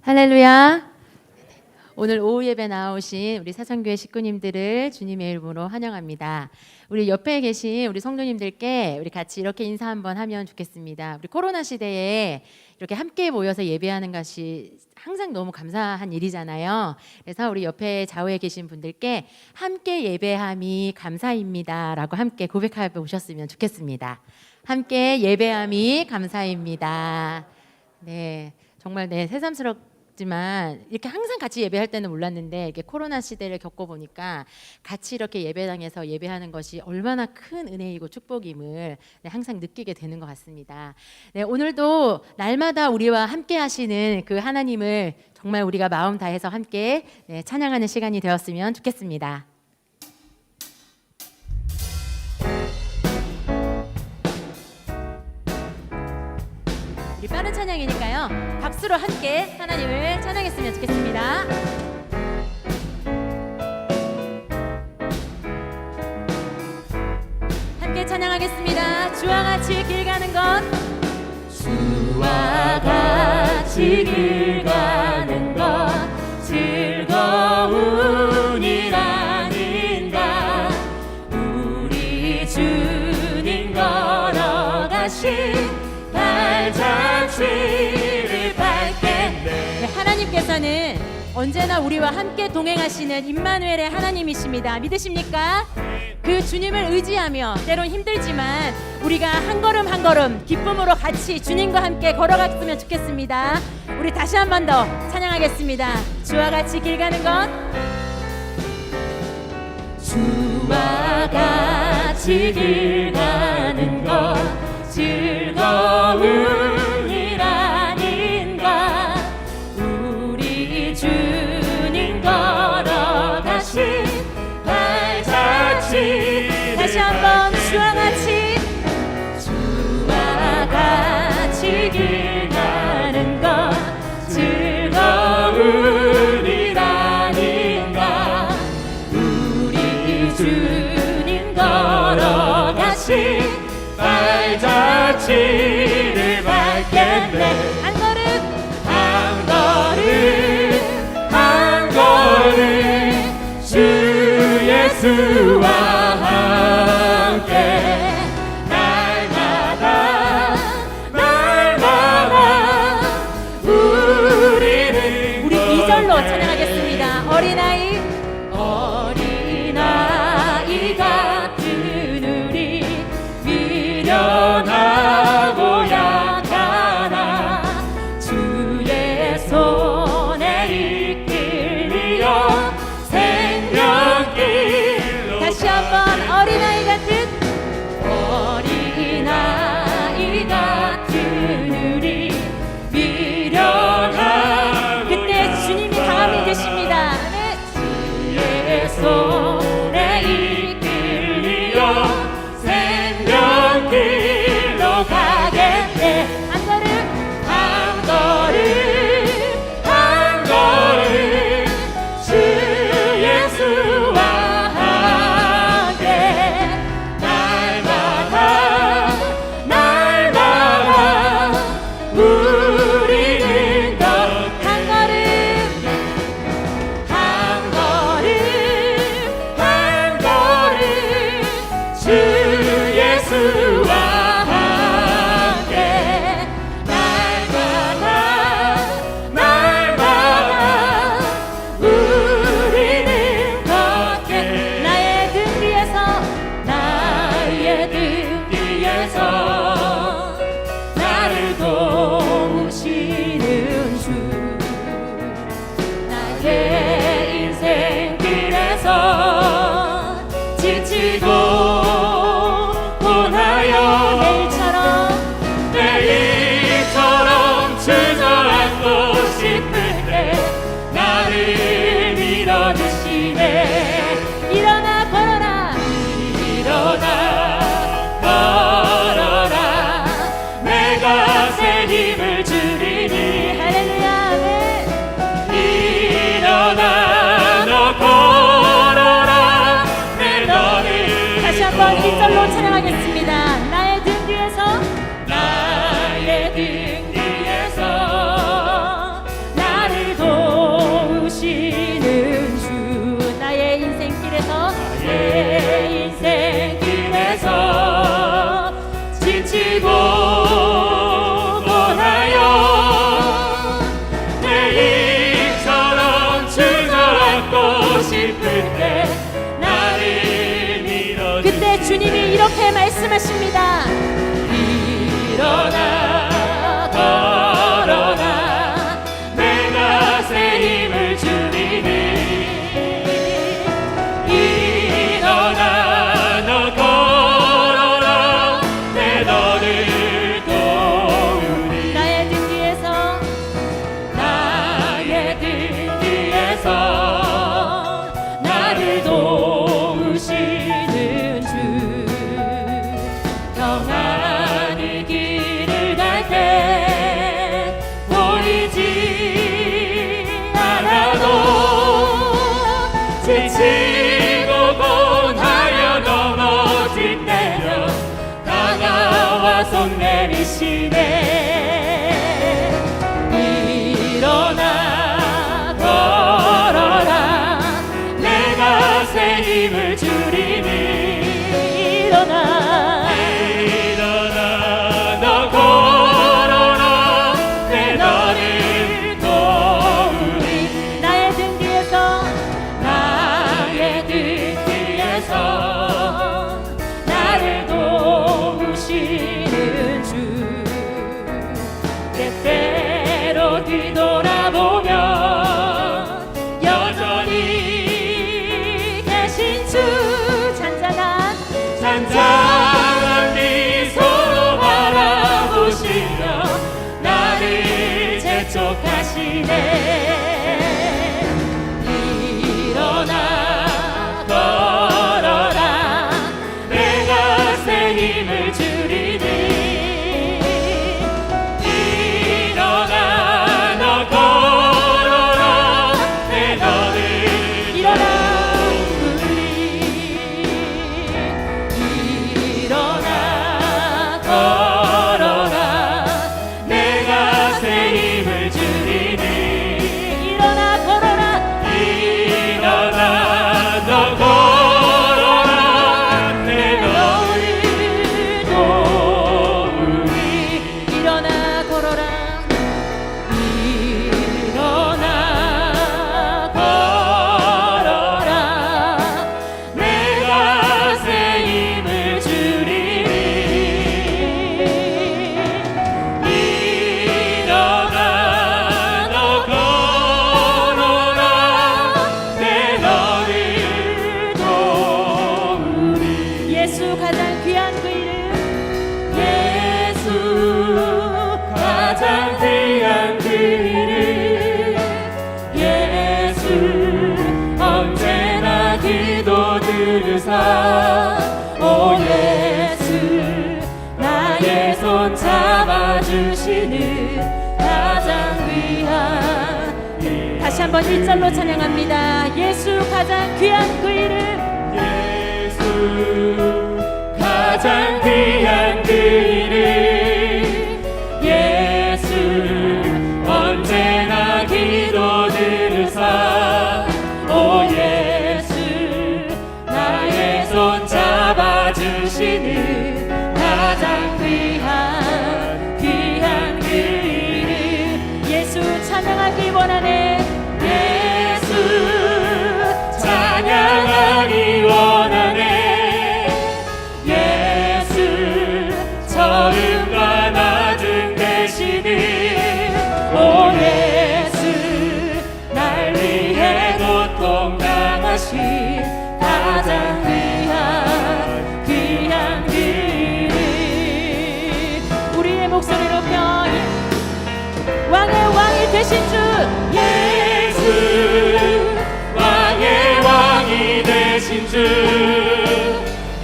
할렐루야. 오늘 오후 예배 나오신 우리 사성교회 식구님들을 주님의 이름으로 환영합니다. 우리 옆에 계신 우리 성도님들께 우리 같이 이렇게 인사 한번 하면 좋겠습니다. 우리 코로나 시대에 이렇게 함께 모여서 예배하는 것이 항상 너무 감사한 일이잖아요. 그래서 우리 옆에 좌우에 계신 분들께 함께 예배함이 감사입니다라고 함께 고백해 보셨으면 좋겠습니다. 함께 예배함이 감사입니다. 네, 정말 새삼스럽지만 이렇게 항상 같이 예배할 때는 몰랐는데 이게 코로나 시대를 겪어보니까 같이 이렇게 예배당에서 예배하는 것이 얼마나 큰 은혜이고 축복임을 항상 느끼게 되는 것 같습니다. 네, 오늘도 날마다 우리와 함께 하시는 그 하나님을 정말 우리가 마음 다해서 함께 찬양하는 시간이 되었으면 좋겠습니다. 우리 빠른 찬양이니까요, 박수로 함께 하나님을 찬양했으면 좋겠습니다. 함께 찬양하겠습니다. 주와 같이 길 가는 것, 주와 같이 길 가는 것 즐거운 일 아닌가. 우리 주님 걸어가신 발자취를 밟겠네. 하나님께서는 언제나 우리와 함께 동행하시는 임마누엘의 하나님이십니다. 믿으십니까? 그 주님을 의지하며 때론 힘들지만 우리가 한 걸음 한 걸음 기쁨으로 같이 주님과 함께 걸어갔으면 좋겠습니다. 우리 다시 한 번 더 찬양하겠습니다. 주와 같이 길 가는 것, 주와 같이 길 가는 것 즐거운 일 아닌가. 우리 주님 걸어가신 발자취. 다시 한번 주와 같이, 주와 같이 길 가는 것 즐거운 일 아닌가. 우리 주님 걸어가신 발자취를 밟겠네. 한 걸음 한 걸음 한 걸음 주 예수와 함께 날마다 날마다 우리는 우리 2절로 찬양하겠습니다. 어린아이 같은 우리 미련하고 약하나 주의 손에 이끌려 생명길로. 다시 한번 어린아이 같은 우리 미련하고. 그때 주님이 다음이 되십니다. 주의 손에 이끌려 생명길로 가겠네. 한 걸음 한 걸음 한 걸음 주 예수와 함께 날마다 날마다 우리는 더. 한 걸음 한 걸음 원하십니다. 일어나 걸어라 내가 새 힘을 주리니 일어나 너 걸어라 내 너를 도우리 나의 등 뒤에서 나를 도우시는 주 평안히 길을 갈 때 보이지 않아도 지치고 고달려 넘어질 때면 다가와 손 내리시네 일어나 걸어라 내가 새 힘을 주리니 일어나 너 걸어라 내 너를 도우리 나의 등 뒤에서 나를 도우시는 주 때때로 뒤돌아보면 여전히 계신 주 잔잔한 미소로 바라보시며 나를 재촉하시네 일어나 걸어라 내가 새 힘을 주리니 일어나 너 걸어라 내 너를 일어나 일어나 걸어라 내가 새 힘을 주리니 일어나 걸어라 일어나 너 걸어라 내 너를 도우리 일어나 걸어라 일어나 걸어라 내가 새 힘을 주리니 일어나 너 걸어라 내 너를 도우리 예수 가장 귀한 그 이름 예수 가장 귀한 그 이름 예수 언제나 기도 들으사 오 예수 나의 손 잡아주시는 가장 귀한 이름 다시 한번 1절로 찬양합니다. 예수 가장 귀한 그 이름 예수 가장 귀한 그 이름 예수 언제나 기도 들으사 오 예수 나의 손 잡아주시는 가장 귀한 그 이름 예수 찬양하기 원하네 예수 찬양하기 원하네 예수 처음과 나중 되시는 오 예수 날 위해 고통 당하신 가장 귀한 그 이름 우리의 목소리 높여 왕의 왕이 되신 주 예수 왕의 왕이 되신 주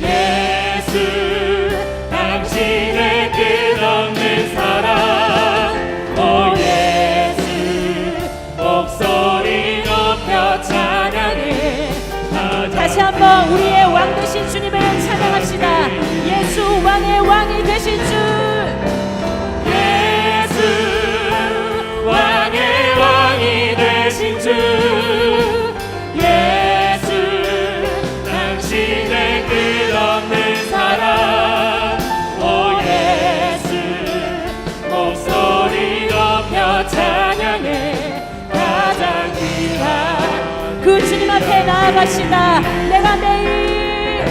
예수 당신의 끝없는 사랑 오 예수 목소리 높여 찬양해 다시 한번 우리의 왕 되신 주님을 찬양합시다. 예수 왕의 왕이 되신 주 예수 왕의 왕이 되신 주 예수 당신의 끝없는 사랑 오 예수 목소리 높여 찬양해 가장 귀한 그 주님 앞에 나아가시다. 내가 매일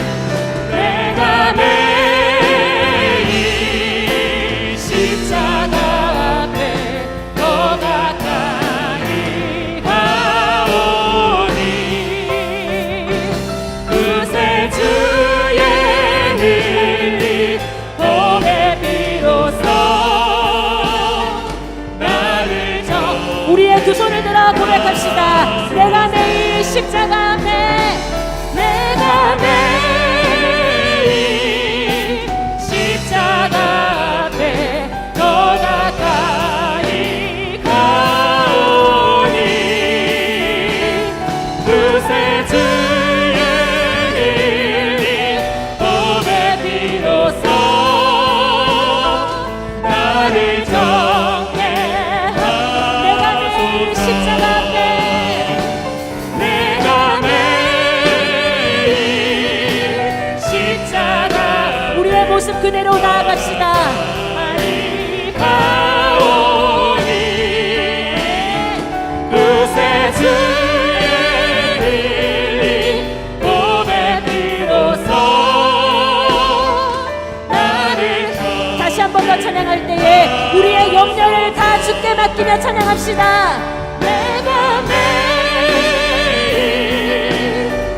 우리의 두 손을 들어 고백합시다. 내가 매일 십자가 앞에, 내가 매일 십자가 앞에 더 가까이 가오니 그새 주의 흘린 몸의 피로써 나를 정죄하소서. 내가 매일 십자가 앞에, 내가 매일 십자가 우리의 모습 그대로 나아갑시다. 가오니 그새 주의 흘린 몸의 피로써 나를 다시 한 번 더 찬양할 때에 우리의 염려를 다 주께 맡기며 찬양합시다. 내가 매일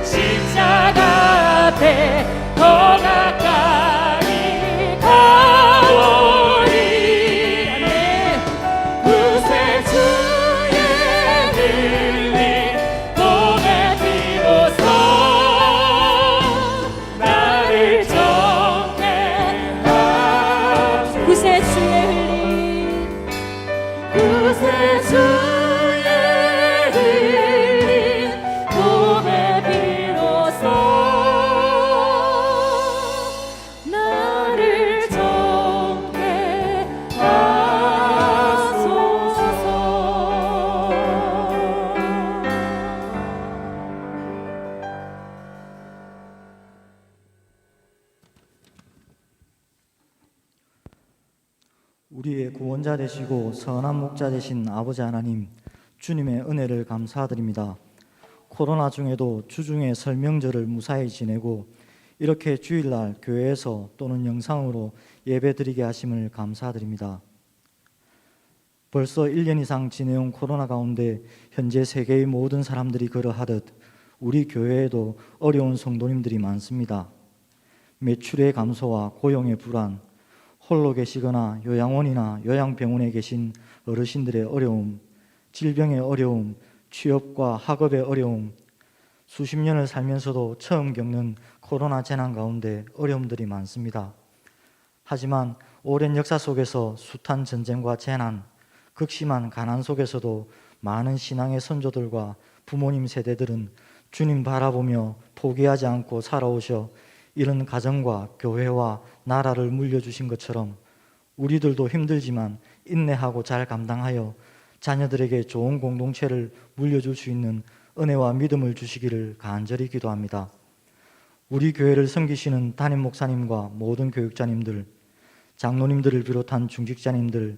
십자가 앞에 더 가까이 가오니 그새 주의 흘린 몸의 피로써 나를 정죄하소서. 그새 주의 흘린 그새 주의 흘린 몸의 피로써 나를 우리의 구원자 되시고 선한 목자 되신 아버지 하나님, 주님의 은혜를 감사드립니다. 코로나 중에도 주중에 설명절을 무사히 지내고 이렇게 주일날 교회에서 또는 영상으로 예배드리게 하심을 감사드립니다. 벌써 1년 이상 지내온 코로나 가운데 현재 세계의 모든 사람들이 그러하듯 우리 교회에도 어려운 성도님들이 많습니다. 매출의 감소와 고용의 불안, 홀로 계시거나 요양원이나 요양병원에 계신 어르신들의 어려움, 질병의 어려움, 취업과 학업의 어려움, 수십 년을 살면서도 처음 겪는 코로나 재난 가운데 어려움들이 많습니다. 하지만 오랜 역사 속에서 숱한 전쟁과 재난, 극심한 가난 속에서도 많은 신앙의 선조들과 부모님 세대들은 주님 바라보며 포기하지 않고 살아오셔 이런 가정과 교회와 나라를 물려주신 것처럼 우리들도 힘들지만 인내하고 잘 감당하여 자녀들에게 좋은 공동체를 물려줄 수 있는 은혜와 믿음을 주시기를 간절히 기도합니다. 우리 교회를 섬기시는 담임 목사님과 모든 교육자님들, 장로님들을 비롯한 중직자님들,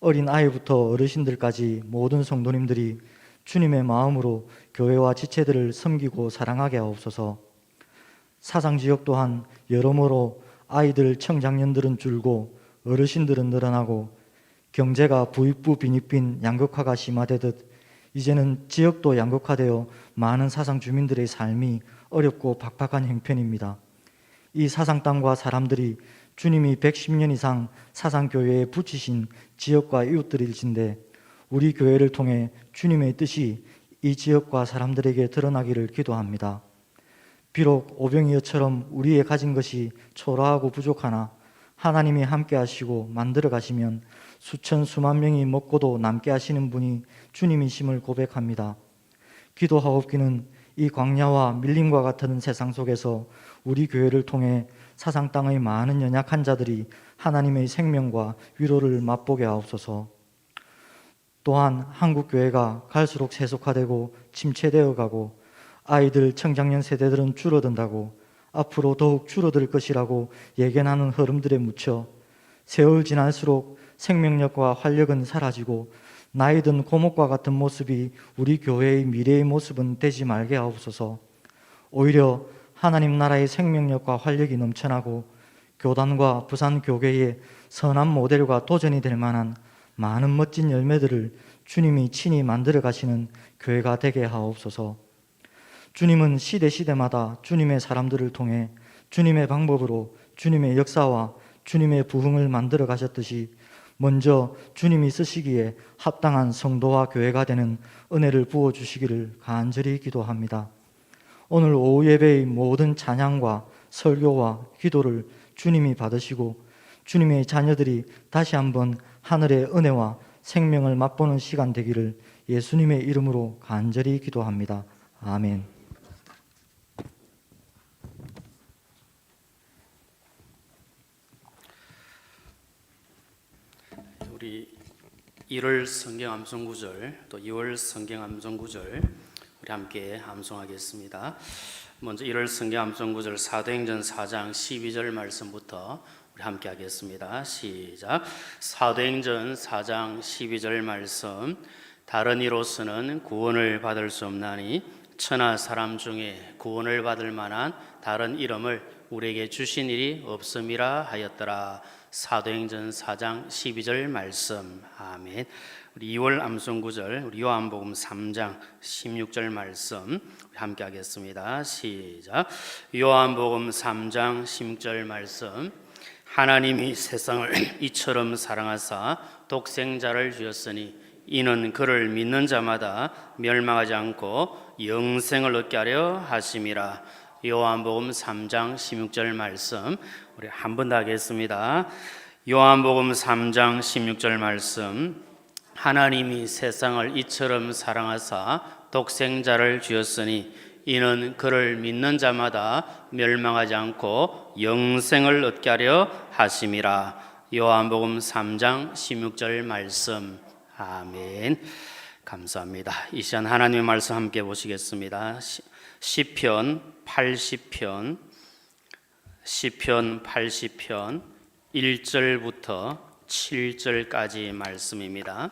어린 아이부터 어르신들까지 모든 성도님들이 주님의 마음으로 교회와 지체들을 섬기고 사랑하게 하옵소서. 사상지역 또한 여러모로 아이들, 청장년들은 줄고 어르신들은 늘어나고 경제가 부익부 빈익빈 양극화가 심화되듯 이제는 지역도 양극화되어 많은 사상 주민들의 삶이 어렵고 팍팍한 형편입니다. 이 사상 땅과 사람들이 주님이 110년 이상 사상교회에 붙이신 지역과 이웃들일진데 우리 교회를 통해 주님의 뜻이 이 지역과 사람들에게 드러나기를 기도합니다. 비록 오병이어처럼 우리의 가진 것이 초라하고 부족하나 하나님이 함께 하시고 만들어 가시면 수천 수만 명이 먹고도 남게 하시는 분이 주님이심을 고백합니다. 기도하옵기는 이 광야와 밀림과 같은 세상 속에서 우리 교회를 통해 사상 땅의 많은 연약한 자들이 하나님의 생명과 위로를 맛보게 하옵소서. 또한 한국 교회가 갈수록 세속화되고 침체되어 가고 아이들, 청장년 세대들은 줄어든다고 앞으로 더욱 줄어들 것이라고 예견하는 흐름들에 묻혀 세월 지날수록 생명력과 활력은 사라지고 나이 든 고목과 같은 모습이 우리 교회의 미래의 모습은 되지 말게 하옵소서. 오히려 하나님 나라의 생명력과 활력이 넘쳐나고 교단과 부산 교계의 선한 모델과 도전이 될 만한 많은 멋진 열매들을 주님이 친히 만들어 가시는 교회가 되게 하옵소서. 주님은 시대마다 주님의 사람들을 통해 주님의 방법으로 주님의 역사와 주님의 부흥을 만들어 가셨듯이 먼저 주님이 쓰시기에 합당한 성도와 교회가 되는 은혜를 부어주시기를 간절히 기도합니다. 오늘 오후 예배의 모든 찬양과 설교와 기도를 주님이 받으시고 주님의 자녀들이 다시 한번 하늘의 은혜와 생명을 맛보는 시간 되기를 예수님의 이름으로 간절히 기도합니다. 아멘. 우리 1월 성경 암송 구절 또 2월 성경 암송 구절 우리 함께 암송하겠습니다. 먼저 1월 성경 암송 구절 사도행전 4장 12절 말씀부터 우리 함께 하겠습니다. 시작. 사도행전 4장 12절 말씀. 다른 이로서는 구원을 받을 수 없나니 천하 사람 중에 구원을 받을 만한 다른 이름을 우리에게 주신 일이 없음이라 하였더라. 사도행전 4장 12절 말씀. 아멘. 우리 2월 암송 구절 우리 요한복음 3장 16절 말씀 우리 함께 하겠습니다. 시작. 요한복음 3장 16절 말씀. 하나님이 세상을 이처럼 사랑하사 독생자를 주었으니 이는 그를 믿는 자마다 멸망하지 않고 영생을 얻게 하려 하심이라. 요한복음 3장 16절 말씀 우리 한 번 더 하겠습니다. 요한복음 3장 16절 말씀. 하나님이 세상을 이처럼 사랑하사 독생자를 주었으니 이는 그를 믿는 자마다 멸망하지 않고 영생을 얻게 하려 하심이라. 요한복음 3장 16절 말씀. 아멘. 감사합니다. 이 시간 하나님의 말씀 함께 보시겠습니다. 시편 80편 1절부터 7절까지 말씀입니다.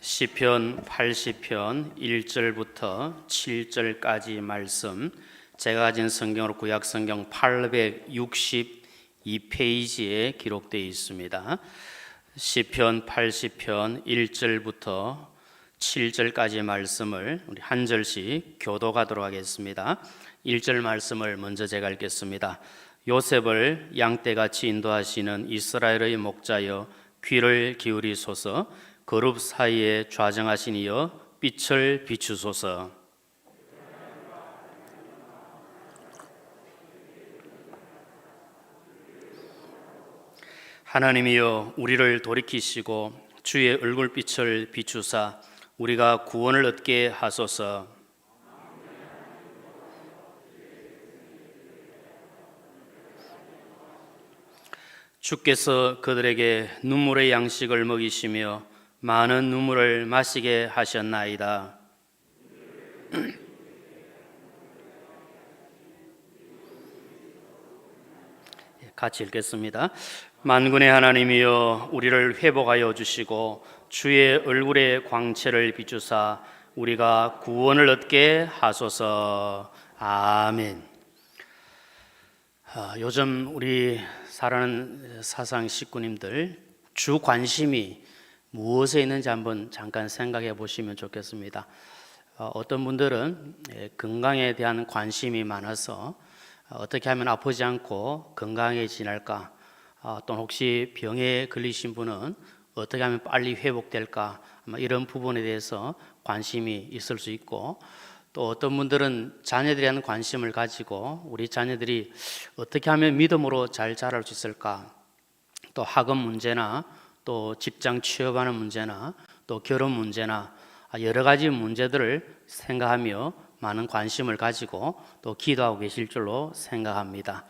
시편 80편 1절부터 7절까지 말씀, 제가 가진 성경으로 구약 성경 862페이지에 기록되어 있습니다. 시편 80편 1절부터 7절까지 말씀을 우리 한 절씩 교독하도록 하겠습니다. 1절 말씀을 먼저 제가 읽겠습니다. 요셉을 양떼같이 인도하시는 이스라엘의 목자여 귀를 기울이소서. 그룹 사이에 좌정하신 이여 빛을 비추소서. 하나님이여 우리를 돌이키시고 주의 얼굴빛을 비추사 우리가 구원을 얻게 하소서. 주께서 그들에게 눈물의 양식을 먹이시며 많은 눈물을 마시게 하셨나이다. 같이 읽겠습니다. 만군의 하나님이여 우리를 회복하여 주시고 주의 얼굴의 광채를 비추사 우리가 구원을 얻게 하소서. 아멘. 요즘 우리 사랑하는 사상 식구님들 주 관심이 무엇에 있는지 한번 잠깐 생각해 보시면 좋겠습니다. 어떤 분들은 건강에 대한 관심이 많아서 어떻게 하면 아프지 않고 건강하게 지낼까, 또는 혹시 병에 걸리신 분은 어떻게 하면 빨리 회복될까, 이런 부분에 대해서 관심이 있을 수 있고, 또 어떤 분들은 자녀들에 대한 관심을 가지고 우리 자녀들이 어떻게 하면 믿음으로 잘 자랄 수 있을까, 또 학업 문제나 또 직장 취업하는 문제나 또 결혼 문제나 여러 가지 문제들을 생각하며 많은 관심을 가지고 또 기도하고 계실 줄로 생각합니다.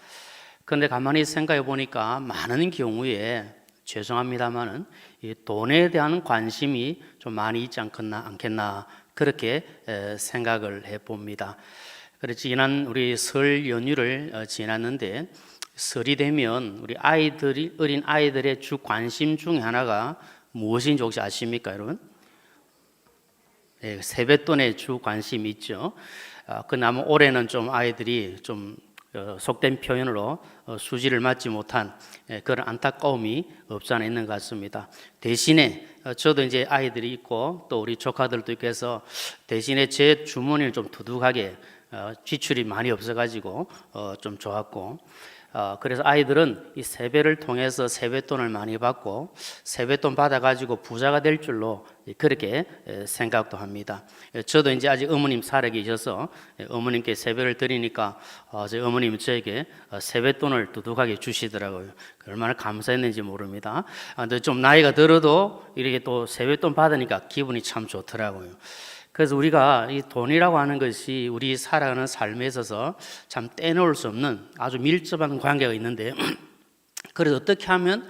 그런데 가만히 생각해 보니까 많은 경우에 죄송합니다만은 이 돈에 대한 관심이 좀 많이 있지 않겠나 그렇게 생각을 해봅니다. 그래서 지난 우리 설 연휴를 지났는데 설이 되면 우리 어린 아이들의 주 관심 중에 하나가 무엇인지 혹시 아십니까, 여러분? 네, 세뱃돈에 주 관심이 있죠. 그나마 올해는 좀 아이들이 좀 속된 표현으로 수지를 맞지 못한 그런 안타까움이 없지 않아 있는 것 같습니다. 대신에 저도 이제 아이들이 있고 또 우리 조카들도 있고 해서 대신에 제 주머니를 좀 두둑하게 지출이 많이 없어가지고 좀 좋았고, 그래서 아이들은 이 세배를 통해서 세뱃돈을 많이 받고 세뱃돈 받아가지고 부자가 될 줄로 그렇게 생각도 합니다. 저도 이제 아직 어머님 살아 계셔서 어머님께 세배를 드리니까 저희 어머님이 저에게 세뱃돈을 두둑하게 주시더라고요. 얼마나 감사했는지 모릅니다. 근데 좀 나이가 들어도 이렇게 또 세뱃돈 받으니까 기분이 참 좋더라고요. 그래서 우리가 이 돈이라고 하는 것이 우리 살아가는 삶에 있어서 참 떼놓을 수 없는 아주 밀접한 관계가 있는데 그래서 어떻게 하면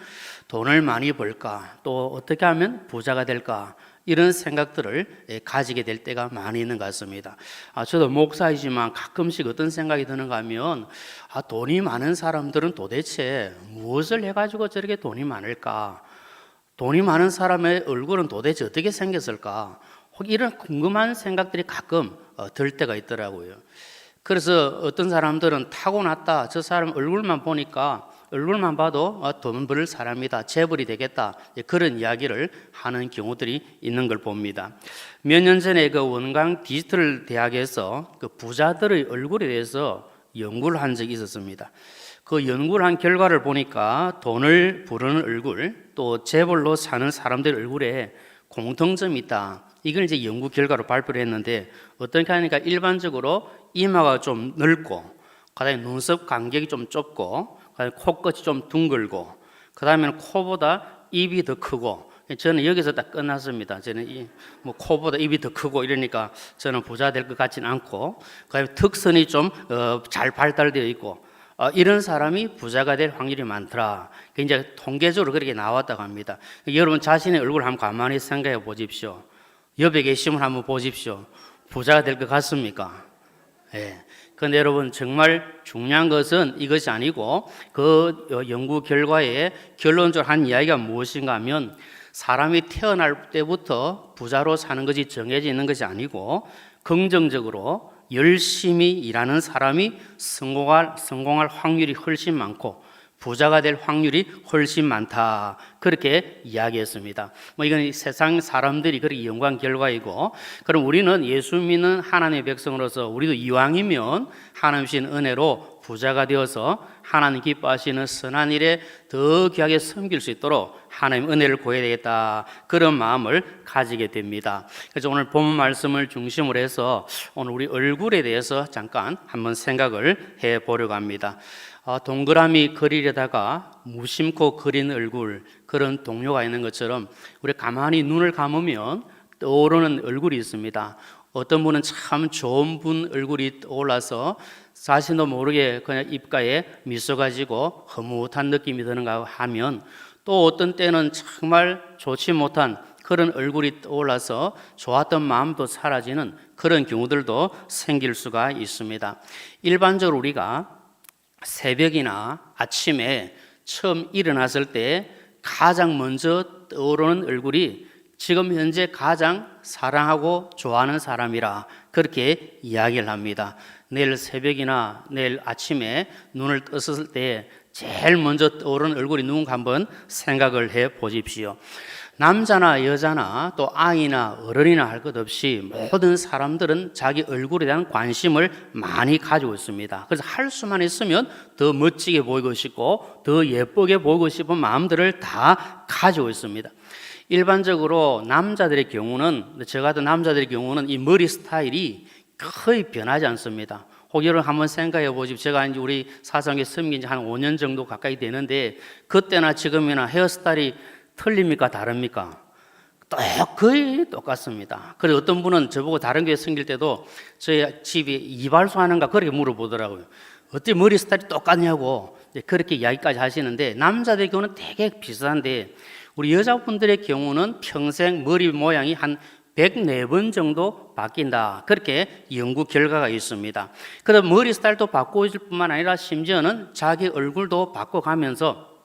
돈을 많이 벌까? 또 어떻게 하면 부자가 될까? 이런 생각들을 가지게 될 때가 많이 있는 것 같습니다. 저도 목사이지만 가끔씩 어떤 생각이 드는가 하면 돈이 많은 사람들은 도대체 무엇을 해가지고 저렇게 돈이 많을까? 돈이 많은 사람의 얼굴은 도대체 어떻게 생겼을까? 혹 이런 궁금한 생각들이 가끔 들 때가 있더라고요. 그래서 어떤 사람들은 타고났다. 저 사람 얼굴만 보니까 얼굴만 봐도 돈 벌 사람이다. 재벌이 되겠다. 그런 이야기를 하는 경우들이 있는 걸 봅니다. 몇 년 전에 그 원광 디지털 대학에서 그 부자들의 얼굴에 대해서 연구를 한 적이 있었습니다. 그 연구를 한 결과를 보니까 돈을 부르는 얼굴 또 재벌로 사는 사람들 얼굴에 공통점이 있다. 이걸 이제 연구 결과로 발표를 했는데 어떻게 하니까 일반적으로 이마가 좀 넓고 그다음에 눈썹 간격이 좀 좁고 그다음에 코끝이 좀 둥글고 그다음에는 코보다 입이 더 크고 저는 여기서 딱 끝났습니다. 저는 뭐 코보다 입이 더 크고 이러니까 저는 부자 될 것 같지는 않고 그다음에 턱선이 좀 잘 발달되어 있고 이런 사람이 부자가 될 확률이 많더라. 이제 통계적으로 그렇게 나왔다고 합니다. 여러분 자신의 얼굴 한번 가만히 생각해 보십시오. 옆에 계시면 한번 보십시오. 부자가 될 것 같습니까? 예. 그런데 여러분 정말 중요한 것은 이것이 아니고 그 연구 결과에 결론적으로 한 이야기가 무엇인가 하면 사람이 태어날 때부터 부자로 사는 것이 정해져 있는 것이 아니고 긍정적으로 열심히 일하는 사람이 성공할 확률이 훨씬 많고 부자가 될 확률이 훨씬 많다. 그렇게 이야기했습니다. 이건 세상 사람들이 그렇게 연구한 결과이고, 그럼 우리는 예수 믿는 하나님의 백성으로서 우리도 이왕이면 하나님 주신 은혜로 부자가 되어서 하나님 기뻐하시는 선한 일에 더 귀하게 섬길 수 있도록 하나님 은혜를 구해야 되겠다. 그런 마음을 가지게 됩니다. 그래서 오늘 본문 말씀을 중심으로 해서 오늘 우리 얼굴에 대해서 잠깐 한번 생각을 해보려고 합니다. 동그라미 그리려다가 무심코 그린 얼굴, 그런 동료가 있는 것처럼 우리 가만히 눈을 감으면 떠오르는 얼굴이 있습니다. 어떤 분은 참 좋은 분 얼굴이 떠올라서 자신도 모르게 그냥 입가에 미소가 지고 흐뭇한 느낌이 드는가 하면, 또 어떤 때는 정말 좋지 못한 그런 얼굴이 떠올라서 좋았던 마음도 사라지는 그런 경우들도 생길 수가 있습니다. 일반적으로 우리가 새벽이나 아침에 처음 일어났을 때 가장 먼저 떠오르는 얼굴이 지금 현재 가장 사랑하고 좋아하는 사람이라 그렇게 이야기를 합니다. 내일 새벽이나 내일 아침에 눈을 떴을 때 제일 먼저 떠오르는 얼굴이 누군가 한번 생각을 해 보십시오. 남자나 여자나 또 아이나 어른이나 할 것 없이 모든 사람들은 자기 얼굴에 대한 관심을 많이 가지고 있습니다. 그래서 할 수만 있으면 더 멋지게 보이고 싶고 더 예쁘게 보이고 싶은 마음들을 다 가지고 있습니다. 일반적으로 남자들의 경우는, 저 같은 남자들의 경우는 이 머리 스타일이 거의 변하지 않습니다. 혹 여러분 한번 생각해 보십시오. 제가 이제 우리 사상에 섬긴 지 한 5년 정도 가까이 되는데 그때나 지금이나 헤어스타일이 틀립니까? 다릅니까? 거의 똑같습니다. 그래서 어떤 분은 저보고 다른 교회 섬길 때도 저희 집이 이발소 하는가 그렇게 물어보더라고요. 어떻게 머리 스타일이 똑같냐고 그렇게 이야기까지 하시는데, 남자들의 경우는 되게 비슷한데 우리 여자분들의 경우는 평생 머리 모양이 한 104번 정도 바뀐다. 그렇게 연구 결과가 있습니다. 그래서 머리 스타일도 바꿔줄 뿐만 아니라 심지어는 자기 얼굴도 바꿔가면서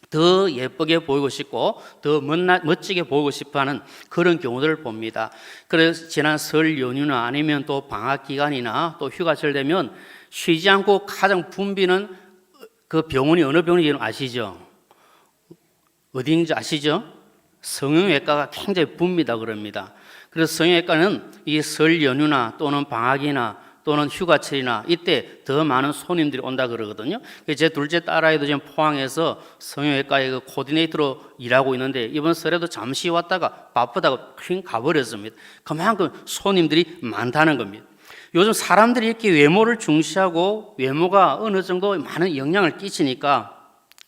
더 예쁘게 보이고 싶고 더 멋지게 보이고 싶어하는 그런 경우들을 봅니다. 그래서 지난 설 연휴나 아니면 또 방학 기간이나 또 휴가철 되면 쉬지 않고 가장 붐비는 그 병원이 어느 병원인지 아시죠? 어디인지 아시죠? 성형외과가 굉장히 붐비다 그럽니다. 그래서 성형외과는 이 설 연휴나 또는 방학이나 또는 휴가철이나 이때 더 많은 손님들이 온다 그러거든요. 제 둘째 딸아이도 지금 포항에서 성형외과에 그 코디네이터로 일하고 있는데 이번 설에도 잠시 왔다가 바쁘다고 휙 가버렸습니다. 그만큼 손님들이 많다는 겁니다. 요즘 사람들이 이렇게 외모를 중시하고 외모가 어느 정도 많은 영향을 끼치니까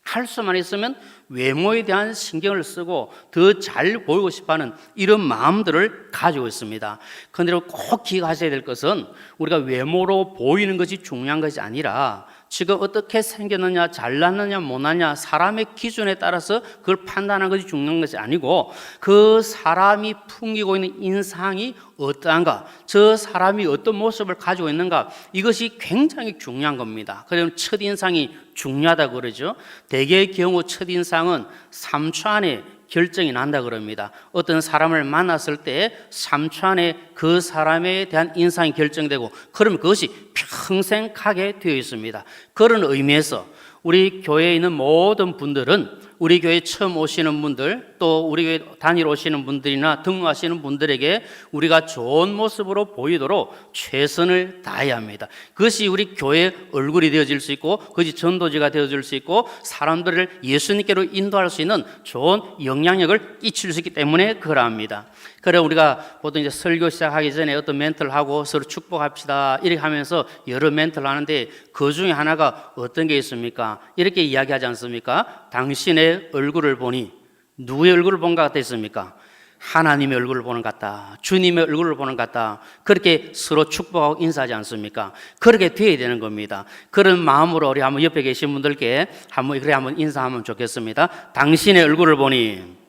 할 수만 있으면 외모에 대한 신경을 쓰고 더 잘 보이고 싶어하는 이런 마음들을 가지고 있습니다. 그런데 꼭 기억하셔야 될 것은 우리가 외모로 보이는 것이 중요한 것이 아니라 지금 어떻게 생겼느냐, 잘났느냐, 못났냐 사람의 기준에 따라서 그걸 판단하는 것이 중요한 것이 아니고 그 사람이 풍기고 있는 인상이 어떠한가, 저 사람이 어떤 모습을 가지고 있는가, 이것이 굉장히 중요한 겁니다. 그래서 첫인상이 중요하다고 그러죠. 대개의 경우 첫인상은 3초 안에 결정이 난다 그럽니다. 어떤 사람을 만났을 때 3초 안에 그 사람에 대한 인상이 결정되고 그러면 그것이 평생 가게 되어 있습니다. 그런 의미에서 우리 교회에 있는 모든 분들은 우리 교회 처음 오시는 분들 또 우리 교회 다니러 오시는 분들이나 등록하시는 분들에게 우리가 좋은 모습으로 보이도록 최선을 다해야 합니다. 그것이 우리 교회의 얼굴이 되어질 수 있고 그것이 전도지가 되어질 수 있고 사람들을 예수님께로 인도할 수 있는 좋은 영향력을 끼칠 수 있기 때문에 그러합니다. 그래 우리가 보통 이제 설교 시작하기 전에 어떤 멘트를 하고 서로 축복합시다 이렇게 하면서 여러 멘트를 하는데 그 중에 하나가 어떤 게 있습니까? 이렇게 이야기하지 않습니까? 당신의 얼굴을 보니 누구의 얼굴을 본 것 같았습니까? 하나님의 얼굴을 보는 것 같다. 주님의 얼굴을 보는 것 같다. 그렇게 서로 축복하고 인사하지 않습니까? 그렇게 되어야 되는 겁니다. 그런 마음으로 우리 한번 옆에 계신 분들께 한번 인사하면 좋겠습니다. 당신의 얼굴을 보니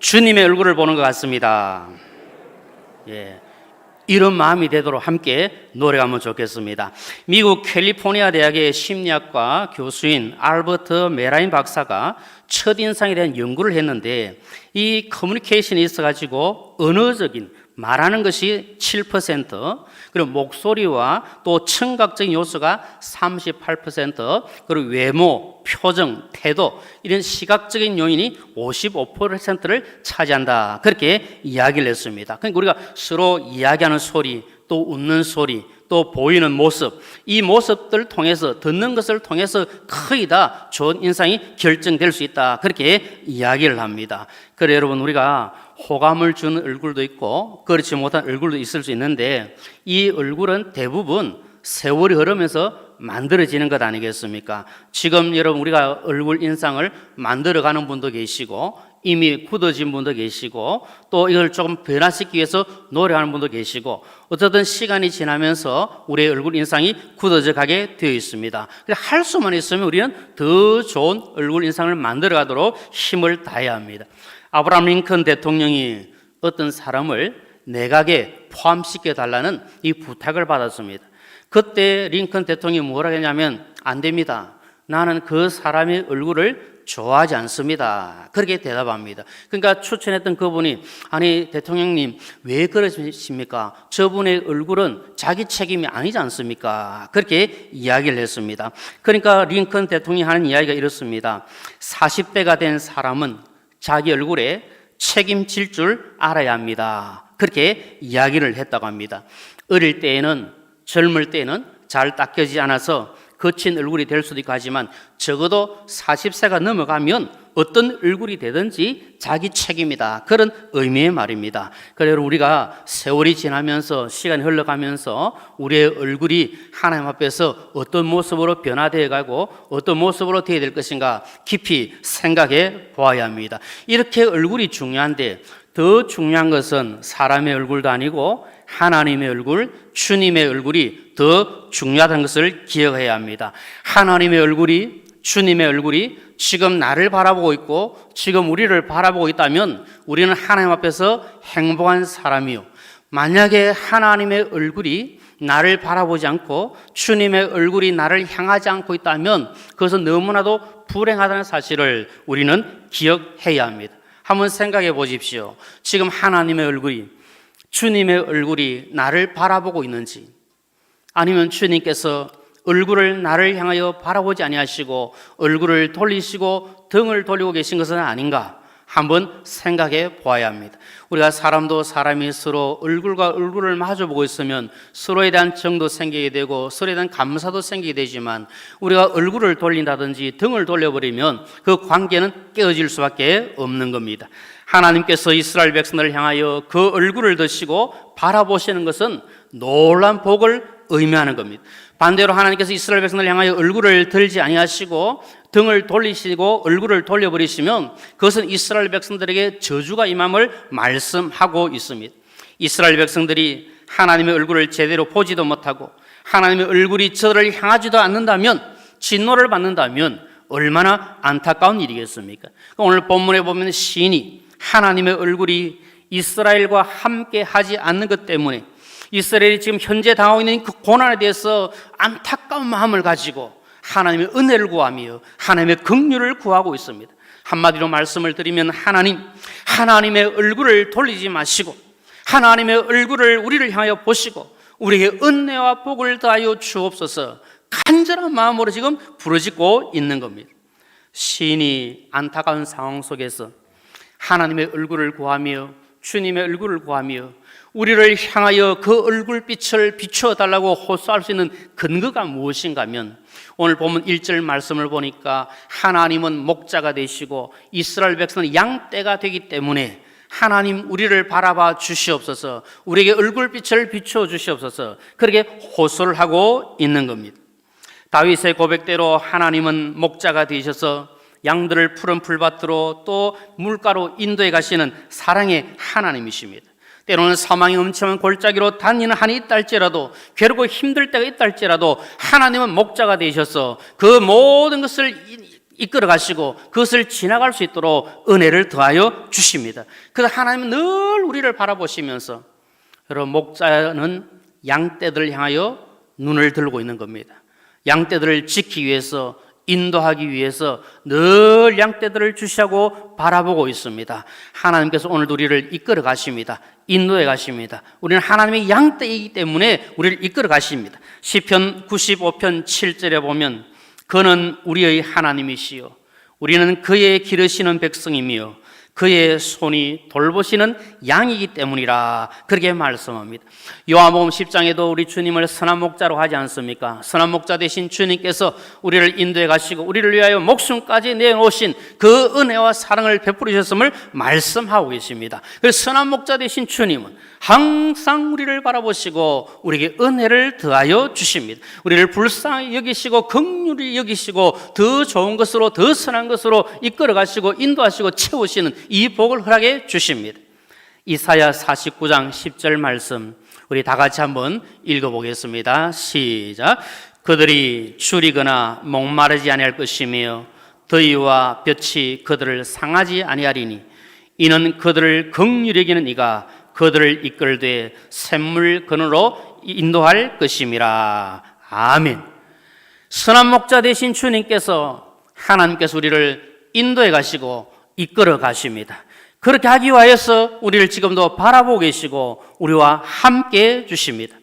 주님의 얼굴을 보는 것 같습니다. 예. 이런 마음이 되도록 함께 노래하면 좋겠습니다. 미국 캘리포니아 대학의 심리학과 교수인 알버트 메라인 박사가 첫인상에 대한 연구를 했는데 이 커뮤니케이션이 있어가지고 언어적인 말하는 것이 7%, 그리고 목소리와 또 청각적인 요소가 38%, 그리고 외모, 표정, 태도 이런 시각적인 요인이 55%를 차지한다. 그렇게 이야기를 했습니다. 그러니까 우리가 서로 이야기하는 소리, 또 웃는 소리, 또 보이는 모습, 이 모습들을 통해서 듣는 것을 통해서 거의 다 좋은 인상이 결정될 수 있다. 그렇게 이야기를 합니다. 그래 여러분 우리가 호감을 주는 얼굴도 있고 그렇지 못한 얼굴도 있을 수 있는데 이 얼굴은 대부분 세월이 흐르면서 만들어지는 것 아니겠습니까? 지금 여러분 우리가 얼굴 인상을 만들어가는 분도 계시고 이미 굳어진 분도 계시고 또 이걸 조금 변화시키기 위해서 노력하는 분도 계시고 어쨌든 시간이 지나면서 우리의 얼굴 인상이 굳어져 가게 되어 있습니다. 할 수만 있으면 우리는 더 좋은 얼굴 인상을 만들어가도록 힘을 다해야 합니다. 아브라함 링컨 대통령이 어떤 사람을 내각에 포함시켜 달라는 이 부탁을 받았습니다. 그때 링컨 대통령이 뭐라 했냐면 안 됩니다. 나는 그 사람의 얼굴을 좋아하지 않습니다. 그렇게 대답합니다. 그러니까 추천했던 그분이 아니 대통령님 왜 그러십니까? 저분의 얼굴은 자기 책임이 아니지 않습니까? 그렇게 이야기를 했습니다. 그러니까 링컨 대통령이 하는 이야기가 이렇습니다. 40대가 된 사람은 자기 얼굴에 책임질 줄 알아야 합니다. 그렇게 이야기를 했다고 합니다. 어릴 때에는 젊을 때는 잘 닦여지지 않아서 거친 얼굴이 될 수도 있고 하지만 적어도 40세가 넘어가면 어떤 얼굴이 되든지 자기 책임이다. 그런 의미의 말입니다. 그래서 우리가 세월이 지나면서 시간이 흘러가면서 우리의 얼굴이 하나님 앞에서 어떤 모습으로 변화되어 가고 어떤 모습으로 되어야 될 것인가 깊이 생각해 보아야 합니다. 이렇게 얼굴이 중요한데 더 중요한 것은 사람의 얼굴도 아니고 하나님의 얼굴, 주님의 얼굴이 더 중요하다는 것을 기억해야 합니다. 하나님의 얼굴이, 주님의 얼굴이 지금 나를 바라보고 있고 지금 우리를 바라보고 있다면 우리는 하나님 앞에서 행복한 사람이요. 만약에 하나님의 얼굴이 나를 바라보지 않고 주님의 얼굴이 나를 향하지 않고 있다면 그것은 너무나도 불행하다는 사실을 우리는 기억해야 합니다. 한번 생각해 보십시오. 지금 하나님의 얼굴이, 주님의 얼굴이 나를 바라보고 있는지, 아니면 주님께서 얼굴을 나를 향하여 바라보지 아니하시고 얼굴을 돌리시고 등을 돌리고 계신 것은 아닌가? 한번 생각해 보아야 합니다. 우리가 사람도 사람이 서로 얼굴과 얼굴을 마주보고 있으면 서로에 대한 정도 생기게 되고 서로에 대한 감사도 생기게 되지만 우리가 얼굴을 돌린다든지 등을 돌려버리면 그 관계는 깨어질 수밖에 없는 겁니다. 하나님께서 이스라엘 백성들을 향하여 그 얼굴을 드시고 바라보시는 것은 놀라운 복을 의미하는 겁니다. 반대로 하나님께서 이스라엘 백성들을 향하여 얼굴을 들지 아니하시고 등을 돌리시고 얼굴을 돌려버리시면 그것은 이스라엘 백성들에게 저주가 임함을 말씀하고 있습니다. 이스라엘 백성들이 하나님의 얼굴을 제대로 보지도 못하고 하나님의 얼굴이 저를 향하지도 않는다면, 진노를 받는다면 얼마나 안타까운 일이겠습니까? 오늘 본문에 보면 시인이 하나님의 얼굴이 이스라엘과 함께 하지 않는 것 때문에 이스라엘이 지금 현재 당하고 있는 그 고난에 대해서 안타까운 마음을 가지고 하나님의 은혜를 구하며 하나님의 긍휼을 구하고 있습니다. 한마디로 말씀을 드리면 하나님의 얼굴을 돌리지 마시고 하나님의 얼굴을 우리를 향하여 보시고 우리에게 은혜와 복을 더하여 주옵소서, 간절한 마음으로 지금 부르짖고 있는 겁니다. 시인이 안타까운 상황 속에서 하나님의 얼굴을 구하며 주님의 얼굴을 구하며 우리를 향하여 그 얼굴빛을 비추어 달라고 호소할 수 있는 근거가 무엇인가 하면 오늘 보면 1절 말씀을 보니까 하나님은 목자가 되시고 이스라엘 백성은 양떼가 되기 때문에 하나님 우리를 바라봐 주시옵소서, 우리에게 얼굴빛을 비추어 주시옵소서, 그렇게 호소를 하고 있는 겁니다. 다윗의 고백대로 하나님은 목자가 되셔서 양들을 푸른 풀밭으로 또 물가로 인도해 가시는 사랑의 하나님이십니다. 때로는 사망의 음침한 골짜기로 다니는 한이 있다 할지라도, 괴롭고 힘들 때가 있다 할지라도 하나님은 목자가 되셔서 그 모든 것을 이끌어 가시고 그것을 지나갈 수 있도록 은혜를 더하여 주십니다. 그래서 하나님은 늘 우리를 바라보시면서, 여러분, 목자는 양떼들을 향하여 눈을 들고 있는 겁니다. 양떼들을 지키기 위해서, 인도하기 위해서 늘 양떼들을 주시하고 바라보고 있습니다. 하나님께서 오늘도 우리를 이끌어 가십니다. 인도해 가십니다. 우리는 하나님의 양떼이기 때문에 우리를 이끌어 가십니다. 시편 95편 7절에 보면 그는 우리의 하나님이시요 우리는 그의 기르시는 백성이며 그의 손이 돌보시는 양이기 때문이라, 그렇게 말씀합니다. 요한복음 10장에도 우리 주님을 선한 목자로 하지 않습니까? 선한 목자 되신 주님께서 우리를 인도해 가시고 우리를 위하여 목숨까지 내놓으신 그 은혜와 사랑을 베풀으셨음을 말씀하고 계십니다. 그래서 선한 목자 되신 주님은 항상 우리를 바라보시고 우리에게 은혜를 더하여 주십니다. 우리를 불쌍히 여기시고 긍휼히 여기시고 더 좋은 것으로, 더 선한 것으로 이끌어 가시고 인도하시고 채우시는 이 복을 허락해 주십니다. 이사야 49장 10절 말씀 우리 다 같이 한번 읽어보겠습니다. 시작. 그들이 줄이거나 목마르지 아니할 것이며 더위와 볕이 그들을 상하지 아니하리니 이는 그들을 긍휼히 여기는 이가 그들을 이끌되 샘물 근으로 인도할 것임이라. 아멘. 선한 목자 되신 주님께서, 하나님께서 우리를 인도해 가시고 이끌어 가십니다. 그렇게 하기 위하여서 우리를 지금도 바라보고 계시고 우리와 함께 해 주십니다.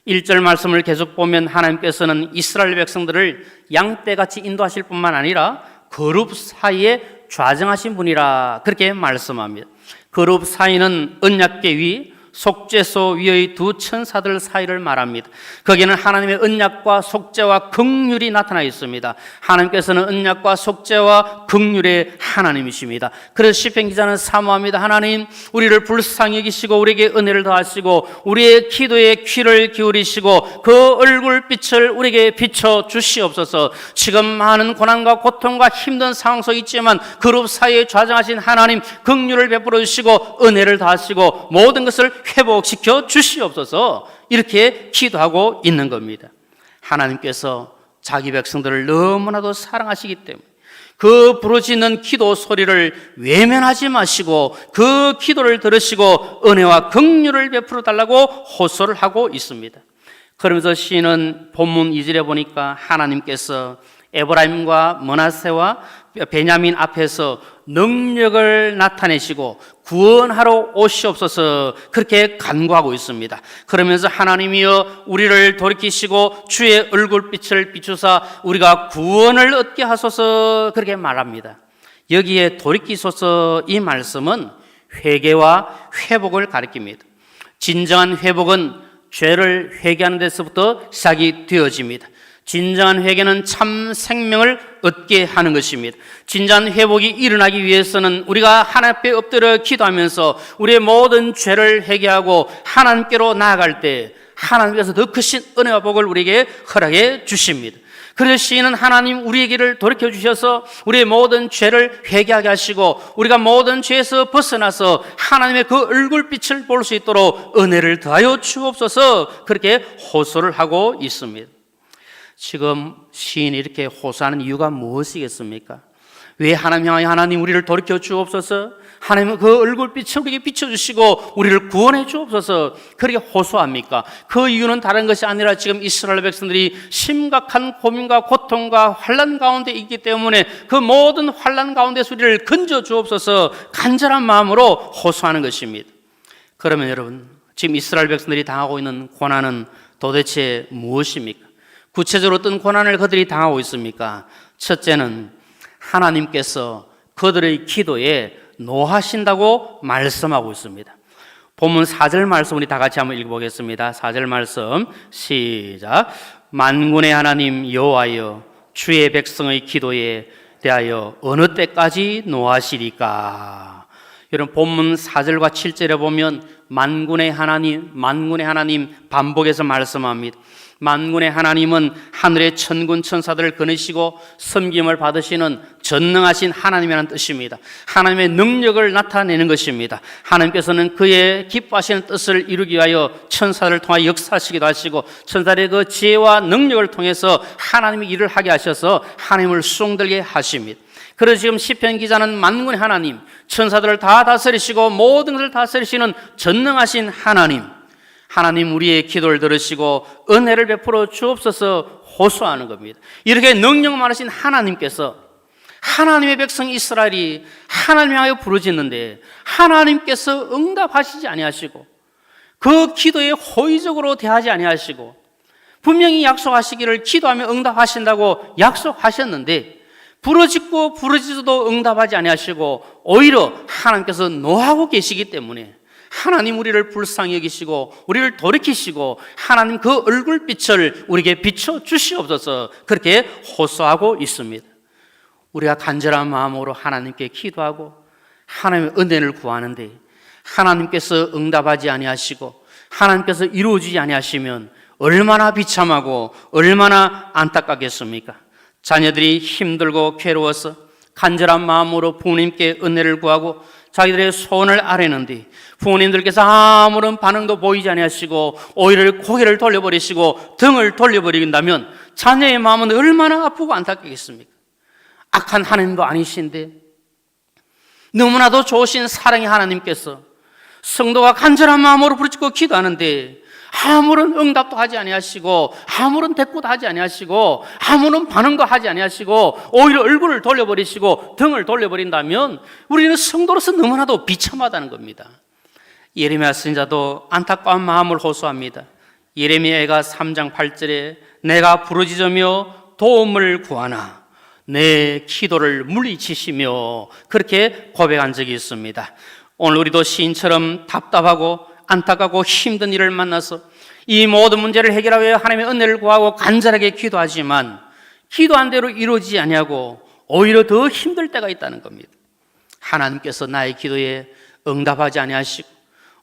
1절 말씀을 계속 보면 하나님께서는 이스라엘 백성들을 양떼같이 인도하실 뿐만 아니라 거룹 사이에 좌정하신 분이라, 그렇게 말씀합니다. 거룹 사이는 언약궤 위, 속죄소 위의 두 천사들 사이를 말합니다. 거기는 하나님의 언약과 속죄와 긍휼이 나타나 있습니다. 하나님께서는 언약과 속죄와 긍휼의 하나님이십니다. 그래서 시편 기자는 사모합니다. 하나님, 우리를 불쌍히 여기시고 우리에게 은혜를 더하시고 우리의 기도에 귀를 기울이시고 그 얼굴빛을 우리에게 비춰 주시옵소서. 지금 많은 고난과 고통과 힘든 상황 속에 있지만 그룹 사이에 좌정하신 하나님, 긍휼을 베풀어 주시고 은혜를 더하시고 모든 것을 회복시켜 주시옵소서, 이렇게 기도하고 있는 겁니다. 하나님께서 자기 백성들을 너무나도 사랑하시기 때문에 그 부르짖는 기도 소리를 외면하지 마시고 그 기도를 들으시고 은혜와 긍휼을 베풀어 달라고 호소를 하고 있습니다. 그러면서 시인은 본문 2절에 보니까 하나님께서 에브라임과 므낫세와 베냐민 앞에서 능력을 나타내시고 구원하러 오시옵소서, 그렇게 간구하고 있습니다. 그러면서 하나님이여 우리를 돌이키시고 주의 얼굴빛을 비추사 우리가 구원을 얻게 하소서, 그렇게 말합니다. 여기에 돌이키소서 이 말씀은 회개와 회복을 가리킵니다. 진정한 회복은 죄를 회개하는 데서부터 시작이 되어집니다. 진정한 회개는 참 생명을 얻게 하는 것입니다. 진정한 회복이 일어나기 위해서는 우리가 하나님 앞에 엎드려 기도하면서 우리의 모든 죄를 회개하고 하나님께로 나아갈 때 하나님께서 더 크신 은혜와 복을 우리에게 허락해 주십니다. 그래서 시인은 하나님 우리의 길을 돌이켜 주셔서 우리의 모든 죄를 회개하게 하시고 우리가 모든 죄에서 벗어나서 하나님의 그 얼굴빛을 볼 수 있도록 은혜를 더하여 주옵소서 그렇게 호소를 하고 있습니다. 지금 시인이 이렇게 호소하는 이유가 무엇이겠습니까? 왜 하나님 향하여 하나님 우리를 돌이켜 주옵소서, 하나님은 그 얼굴빛을 우리에게 비춰주시고 우리를 구원해 주옵소서 그렇게 호소합니까? 그 이유는 다른 것이 아니라 지금 이스라엘 백성들이 심각한 고민과 고통과 환난 가운데 있기 때문에 그 모든 환난 가운데서 우리를 건져 주옵소서 간절한 마음으로 호소하는 것입니다. 그러면 여러분, 지금 이스라엘 백성들이 당하고 있는 고난은 도대체 무엇입니까? 구체적으로 어떤 고난을 그들이 당하고 있습니까? 첫째는 하나님께서 그들의 기도에 노하신다고 말씀하고 있습니다. 본문 4절 말씀 우리 다 같이 한번 읽어보겠습니다. 4절 말씀 시작. 만군의 하나님 여호와여 주의 백성의 기도에 대하여 어느 때까지 노하시리까? 여러분 본문 4절과 7절에 보면 만군의 하나님 반복해서 말씀합니다. 만군의 하나님은 하늘의 천군 천사들을 거느시고 섬김을 받으시는 전능하신 하나님이라는 뜻입니다. 하나님의 능력을 나타내는 것입니다. 하나님께서는 그의 기뻐하시는 뜻을 이루기 위하여 천사들을 통하여 역사하시기도 하시고 천사들의 그 지혜와 능력을 통해서 하나님의 일을 하게 하셔서 하나님을 수종들게 하십니다. 그래서 지금 시편 기자는 만군의 하나님, 천사들을 다 다스리시고 모든 것을 다스리시는 전능하신 하나님 우리의 기도를 들으시고 은혜를 베풀어 주옵소서 호소하는 겁니다. 이렇게 능력 많으신 하나님께서 하나님의 백성 이스라엘이 하나님 향하여 부르짖는데 하나님께서 응답하시지 아니하시고 그 기도에 호의적으로 대하지 아니하시고 분명히 약속하시기를 기도하며 응답하신다고 약속하셨는데 부르짖어도 응답하지 아니하시고 오히려 하나님께서 노하고 계시기 때문에 하나님 우리를 불쌍히 여기시고 우리를 돌이키시고 하나님 그 얼굴빛을 우리에게 비춰 주시옵소서 그렇게 호소하고 있습니다. 우리가 간절한 마음으로 하나님께 기도하고 하나님의 은혜를 구하는데 하나님께서 응답하지 아니하시고 하나님께서 이루어지지 아니하시면 얼마나 비참하고 얼마나 안타깝겠습니까? 자녀들이 힘들고 괴로워서 간절한 마음으로 부모님께 은혜를 구하고 자기들의 소원을 아뢰는데 부모님들께서 아무런 반응도 보이지 아니하시고 오히려 고개를 돌려버리시고 등을 돌려버린다면 자녀의 마음은 얼마나 아프고 안타깝겠습니까? 악한 하나님도 아니신데 너무나도 좋으신 사랑의 하나님께서 성도가 간절한 마음으로 부르짖고 기도하는데 아무런 응답도 하지 아니하시고 아무런 대꾸도 하지 아니하시고 아무런 반응도 하지 아니하시고 오히려 얼굴을 돌려버리시고 등을 돌려버린다면 우리는 성도로서 너무나도 비참하다는 겁니다. 예레미야 선지자도 안타까운 마음을 호소합니다. 예레미야가 3장 8절에 내가 부르짖으며 도움을 구하나 내 기도를 물리치시며 그렇게 고백한 적이 있습니다. 오늘 우리도 시인처럼 답답하고 안타깝고 힘든 일을 만나서 이 모든 문제를 해결하기 위해 하나님의 은혜를 구하고 간절하게 기도하지만 기도한 대로 이루어지지 아니하고 오히려 더 힘들 때가 있다는 겁니다. 하나님께서 나의 기도에 응답하지 아니하시고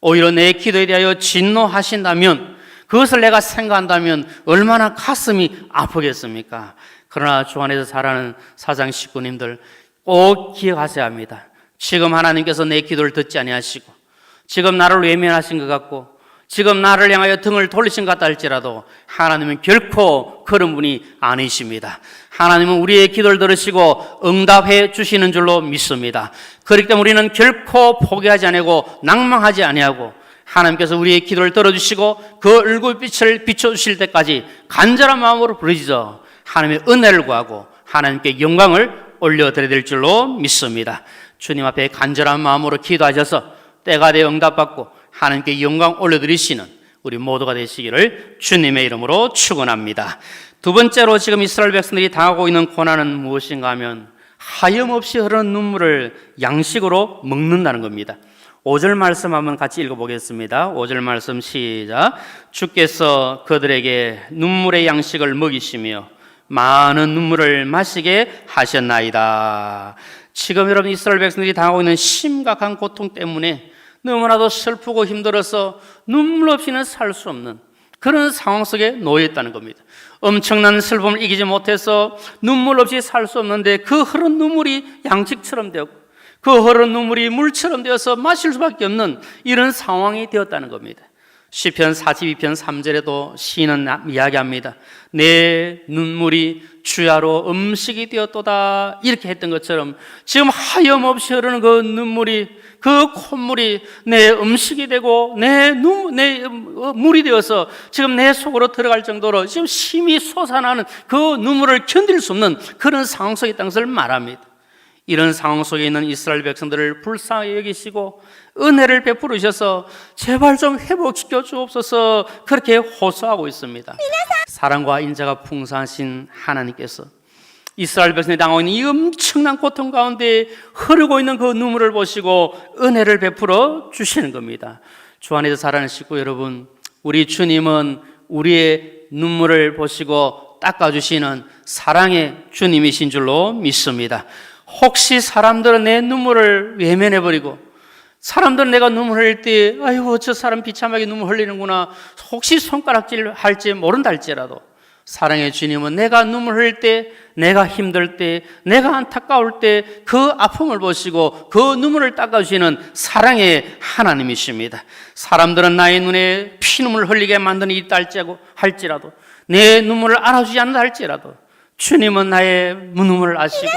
오히려 내 기도에 대하여 진노하신다면 그것을 내가 생각한다면 얼마나 가슴이 아프겠습니까? 그러나 주 안에서 살아가는 사장 식구님들 꼭 기억하셔야 합니다. 지금 하나님께서 내 기도를 듣지 아니하시고 지금 나를 외면하신 것 같고 지금 나를 향하여 등을 돌리신 것 같다 할지라도 하나님은 결코 그런 분이 아니십니다. 하나님은 우리의 기도를 들으시고 응답해 주시는 줄로 믿습니다. 그렇기 때문에 우리는 결코 포기하지 아니하고 낭망하지 아니하고 하나님께서 우리의 기도를 들어주시고 그 얼굴빛을 비춰주실 때까지 간절한 마음으로 부르짖어 하나님의 은혜를 구하고 하나님께 영광을 올려드려야 될 줄로 믿습니다. 주님 앞에 간절한 마음으로 기도하셔서 때가 되어 응답받고 하나님께 영광 올려드리시는 우리 모두가 되시기를 주님의 이름으로 축원합니다. 두 번째로 지금 이스라엘 백성들이 당하고 있는 고난은 무엇인가 하면 하염없이 흐르는 눈물을 양식으로 먹는다는 겁니다. 5절 말씀 한번 같이 읽어보겠습니다. 5절 말씀 시작. 주께서 그들에게 눈물의 양식을 먹이시며 많은 눈물을 마시게 하셨나이다. 지금 여러분 이스라엘 백성들이 당하고 있는 심각한 고통 때문에 너무나도 슬프고 힘들어서 눈물 없이는 살 수 없는 그런 상황 속에 놓여 있다는 겁니다. 엄청난 슬픔을 이기지 못해서 눈물 없이 살 수 없는데 그 흐른 눈물이 양식처럼 되었고 그 흐른 눈물이 물처럼 되어서 마실 수밖에 없는 이런 상황이 되었다는 겁니다. 시편 42편 3절에도 시인은 이야기합니다. 내 눈물이 주야로 음식이 되었도다 이렇게 했던 것처럼 지금 하염없이 흐르는 그 눈물이 그 콧물이 내 음식이 되고 내 물이 되어서 지금 내 속으로 들어갈 정도로 지금 심히 솟아나는 그 눈물을 견딜 수 없는 그런 상황 속에 있다는 것을 말합니다. 이런 상황 속에 있는 이스라엘 백성들을 불쌍히 여기시고 은혜를 베풀으셔서 제발 좀 회복시켜 주옵소서 그렇게 호소하고 있습니다. 사랑과 인자가 풍성하신 하나님께서 이스라엘 백성이 당하고 있는 이 엄청난 고통 가운데 흐르고 있는 그 눈물을 보시고 은혜를 베풀어 주시는 겁니다. 주 안에서 사랑하는 식구 여러분, 우리 주님은 우리의 눈물을 보시고 닦아주시는 사랑의 주님이신 줄로 믿습니다. 혹시 사람들은 내 눈물을 외면해버리고 사람들은 내가 눈물 흘릴 때 아이고 저 사람 비참하게 눈물 흘리는구나 혹시 손가락질 할지 모른다 할지라도 사랑의 주님은 내가 눈물 흘릴 때 내가 힘들 때 내가 안타까울 때 그 아픔을 보시고 그 눈물을 닦아주시는 사랑의 하나님이십니다. 사람들은 나의 눈에 피눈물 흘리게 만드는 일이 있다 할지라도 내 눈물을 알아주지 않는다 할지라도 주님은 나의 눈물을 아시고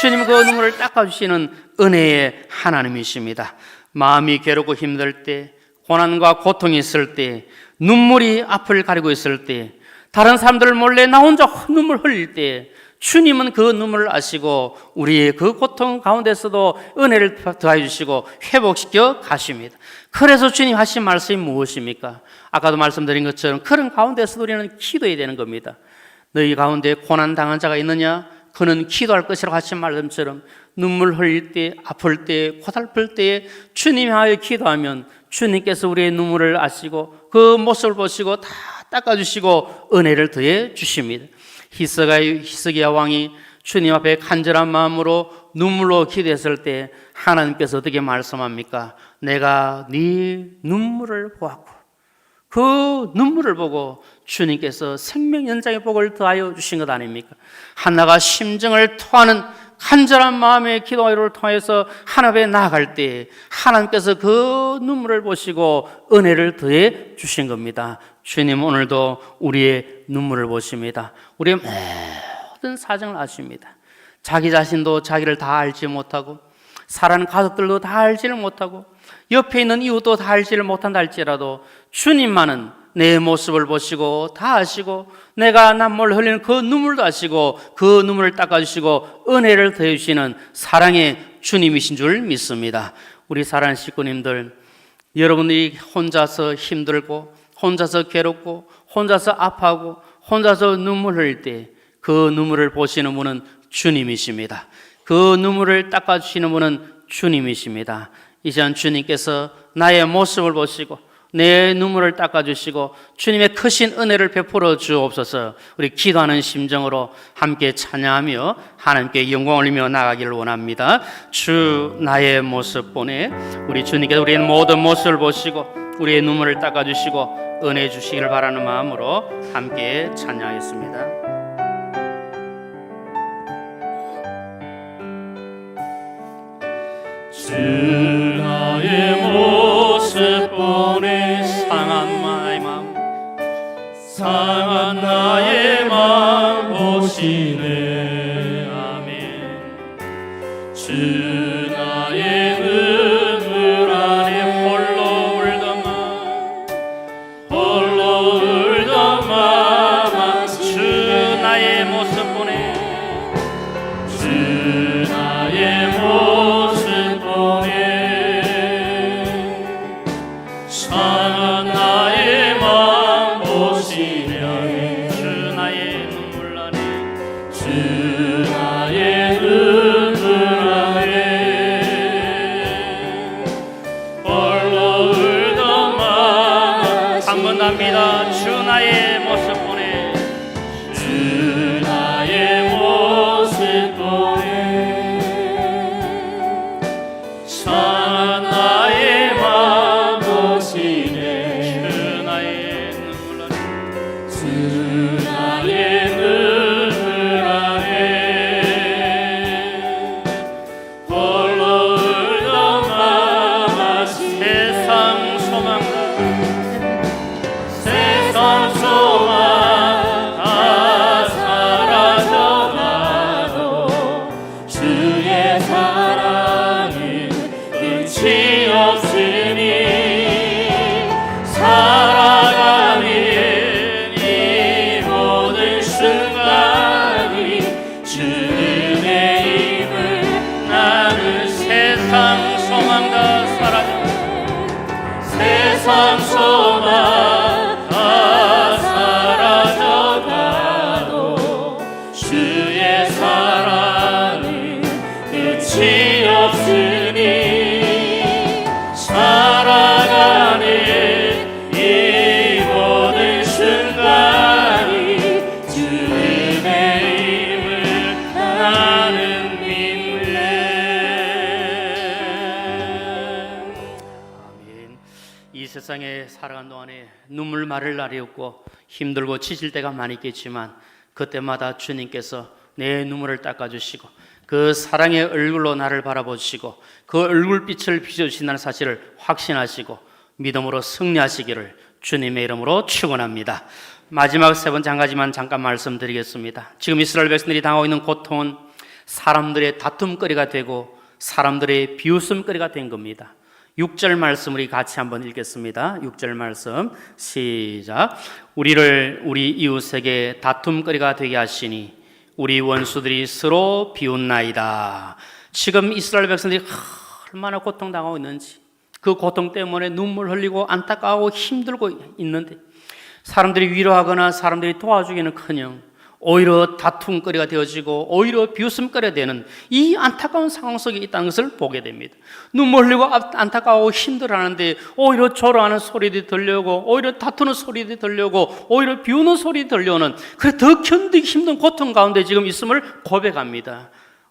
주님은 그 눈물을 닦아주시는 은혜의 하나님이십니다. 마음이 괴롭고 힘들 때 고난과 고통이 있을 때 눈물이 앞을 가리고 있을 때 다른 사람들 몰래 나 혼자 눈물 흘릴 때 주님은 그 눈물을 아시고 우리의 그 고통 가운데서도 은혜를 더해 주시고 회복시켜 가십니다. 그래서 주님 하신 말씀이 무엇입니까? 아까도 말씀드린 것처럼 그런 가운데서도 우리는 기도해야 되는 겁니다. 너희 가운데 고난 당한 자가 있느냐? 그는 기도할 것이라고 하신 말씀처럼 눈물 흘릴 때, 아플 때, 고달플 때에 주님 향하여 기도하면 주님께서 우리의 눈물을 아시고 그 모습을 보시고 다 닦아주시고 은혜를 더해 주십니다. 히스기야 왕이 주님 앞에 간절한 마음으로 눈물로 기도했을 때 하나님께서 어떻게 말씀합니까? 내가 네 눈물을 보았고 그 눈물을 보고 주님께서 생명 연장의 복을 더하여 주신 것 아닙니까? 하나가 심정을 토하는 간절한 마음의 기도를 통해서 하나님에 나아갈 때 하나님께서 그 눈물을 보시고 은혜를 더해 주신 겁니다. 주님 오늘도 우리의 눈물을 보십니다. 우리의 모든 사정을 아십니다. 자기 자신도 자기를 다 알지 못하고 사랑하는 가족들도 다 알지를 못하고 옆에 있는 이웃도 다 알지를 못한다 할지라도 주님만은 내 모습을 보시고 다 아시고 내가 남몰 흘리는 그 눈물도 아시고 그 눈물을 닦아주시고 은혜를 더해주시는 사랑의 주님이신 줄 믿습니다. 우리 사랑하는 식구님들, 여러분들이 혼자서 힘들고 혼자서 괴롭고 혼자서 아파하고 혼자서 눈물 흘릴 때 그 눈물을 보시는 분은 주님이십니다. 그 눈물을 닦아주시는 분은 주님이십니다. 이 시간 주님께서 나의 모습을 보시고 내 눈물을 닦아주시고 주님의 크신 은혜를 베풀어 주옵소서. 우리 기도하는 심정으로 함께 찬양하며 하나님께 영광을 올리며 나가기를 원합니다. 주 나의 모습 보내 우리 주님께서 우리의 모든 모습을 보시고 우리의 눈물을 닦아주시고 은혜 주시기를 바라는 마음으로 함께 찬양하겠습니다. 주 나의 모습 보내 상한 나의 마음 상한 나의 마음 보시네. 아멘. 주 나의 눈물 안에 홀로 울던 마음 주 나의 모습 보내 주 나의 모습 상한 나의 마음 보시네. 주 나의 눈물 안에 주 나의 눈물 원합니다. 주 나의 모습 보내. 주 나의 모습 보내 선한 나의 맘 보시네 주 나의 눈물 안에 주 나의 눈물 안에 홀로 울던 맘아시 세상 소망 세상 소망 다 사라져가도 주의 사랑은 끝이 없으니 살아가는 이 모든 순간이 주의 힘을 나는 세상 소망 다 사라져 세상 소망 다 사라져가도 주의 사랑은 끝이 없으니 살아가는 이 모든 순간이 주의 힘을 나는 믿네. 아멘. 이 세상에 살아가는 동안에 눈물 마를 날이 없고 힘들고 지칠 때가 많이 있겠지만 그때마다 주님께서 내 눈물을 닦아주시고 그 사랑의 얼굴로 나를 바라보시고 그 얼굴빛을 비춰주신다는 사실을 확신하시고 믿음으로 승리하시기를 주님의 이름으로 축원합니다. 마지막 세 번째 한 가지만 잠깐 말씀드리겠습니다. 지금 이스라엘 백성들이 당하고 있는 고통은 사람들의 다툼거리가 되고 사람들의 비웃음거리가 된 겁니다. 6절 말씀 우리 같이 한번 읽겠습니다. 6절 말씀 시작. 우리를 우리 이웃에게 다툼거리가 되게 하시니 우리 원수들이 서로 비웃나이다. 지금 이스라엘 백성들이 얼마나 고통당하고 있는지 그 고통 때문에 눈물 흘리고 안타까워하고 힘들고 있는데 사람들이 위로하거나 사람들이 도와주기는커녕 오히려 다툼거리가 되어지고 오히려 비웃음거리가 되는 이 안타까운 상황 속에 있다는 것을 보게 됩니다. 눈물 흘리고 안타까워하고 힘들어하는데 오히려 조롱하는 소리들이 들려오고 오히려 다투는 소리들이 들려오고 오히려 비우는 소리들이 들려오는 그래 더 견디기 힘든 고통 가운데 지금 있음을 고백합니다.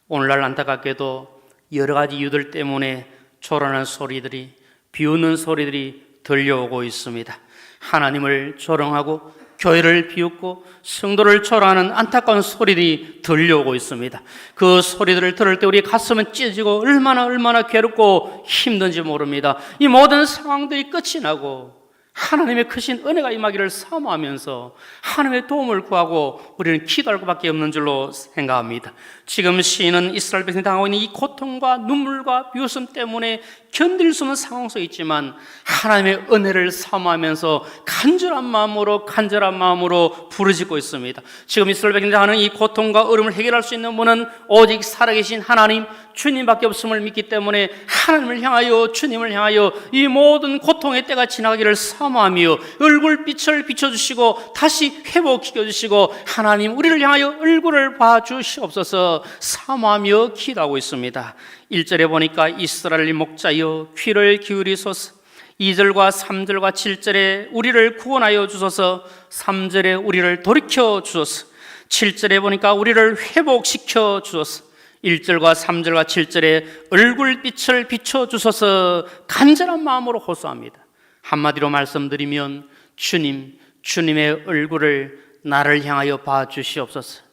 오늘날 안타깝게도 여러 가지 이유들 때문에 조롱하는 소리들이 비우는 소리들이 들려오고 있습니다. 하나님을 조롱하고 교회를 비웃고 성도를 조롱하는 안타까운 소리들이 들려오고 있습니다. 그 소리들을 들을 때 우리 가슴은 찢어지고 얼마나 괴롭고 힘든지 모릅니다. 이 모든 상황들이 끝이 나고 하나님의 크신 은혜가 임하기를 사모하면서 하나님의 도움을 구하고 우리는 기도할 것밖에 없는 줄로 생각합니다. 지금 시인은 이스라엘 백성이 당하고 있는 이 고통과 눈물과 비웃음 때문에 견딜 수 없는 상황 속에 있지만 하나님의 은혜를 사모하면서 간절한 마음으로 부르짖고 있습니다. 지금 이스라엘 백성이 당하는 이 고통과 어려움을 해결할 수 있는 분은 오직 살아계신 하나님 주님밖에 없음을 믿기 때문에 하나님을 향하여 주님을 향하여 이 모든 고통의 때가 지나가기를 사모하며 얼굴빛을 비춰주시고 다시 회복시켜주시고 하나님 우리를 향하여 얼굴을 봐주시옵소서 사모하며 기도하고 있습니다. 1절에 보니까 이스라엘 목자여 귀를 기울이소서 2절과 3절과 7절에 우리를 구원하여 주소서 3절에 우리를 돌이켜 주소서 7절에 보니까 우리를 회복시켜 주소서 1절과 3절과 7절에 얼굴빛을 비춰주소서 간절한 마음으로 호소합니다. 한마디로 말씀드리면 주님의 얼굴을 나를 향하여 봐주시옵소서.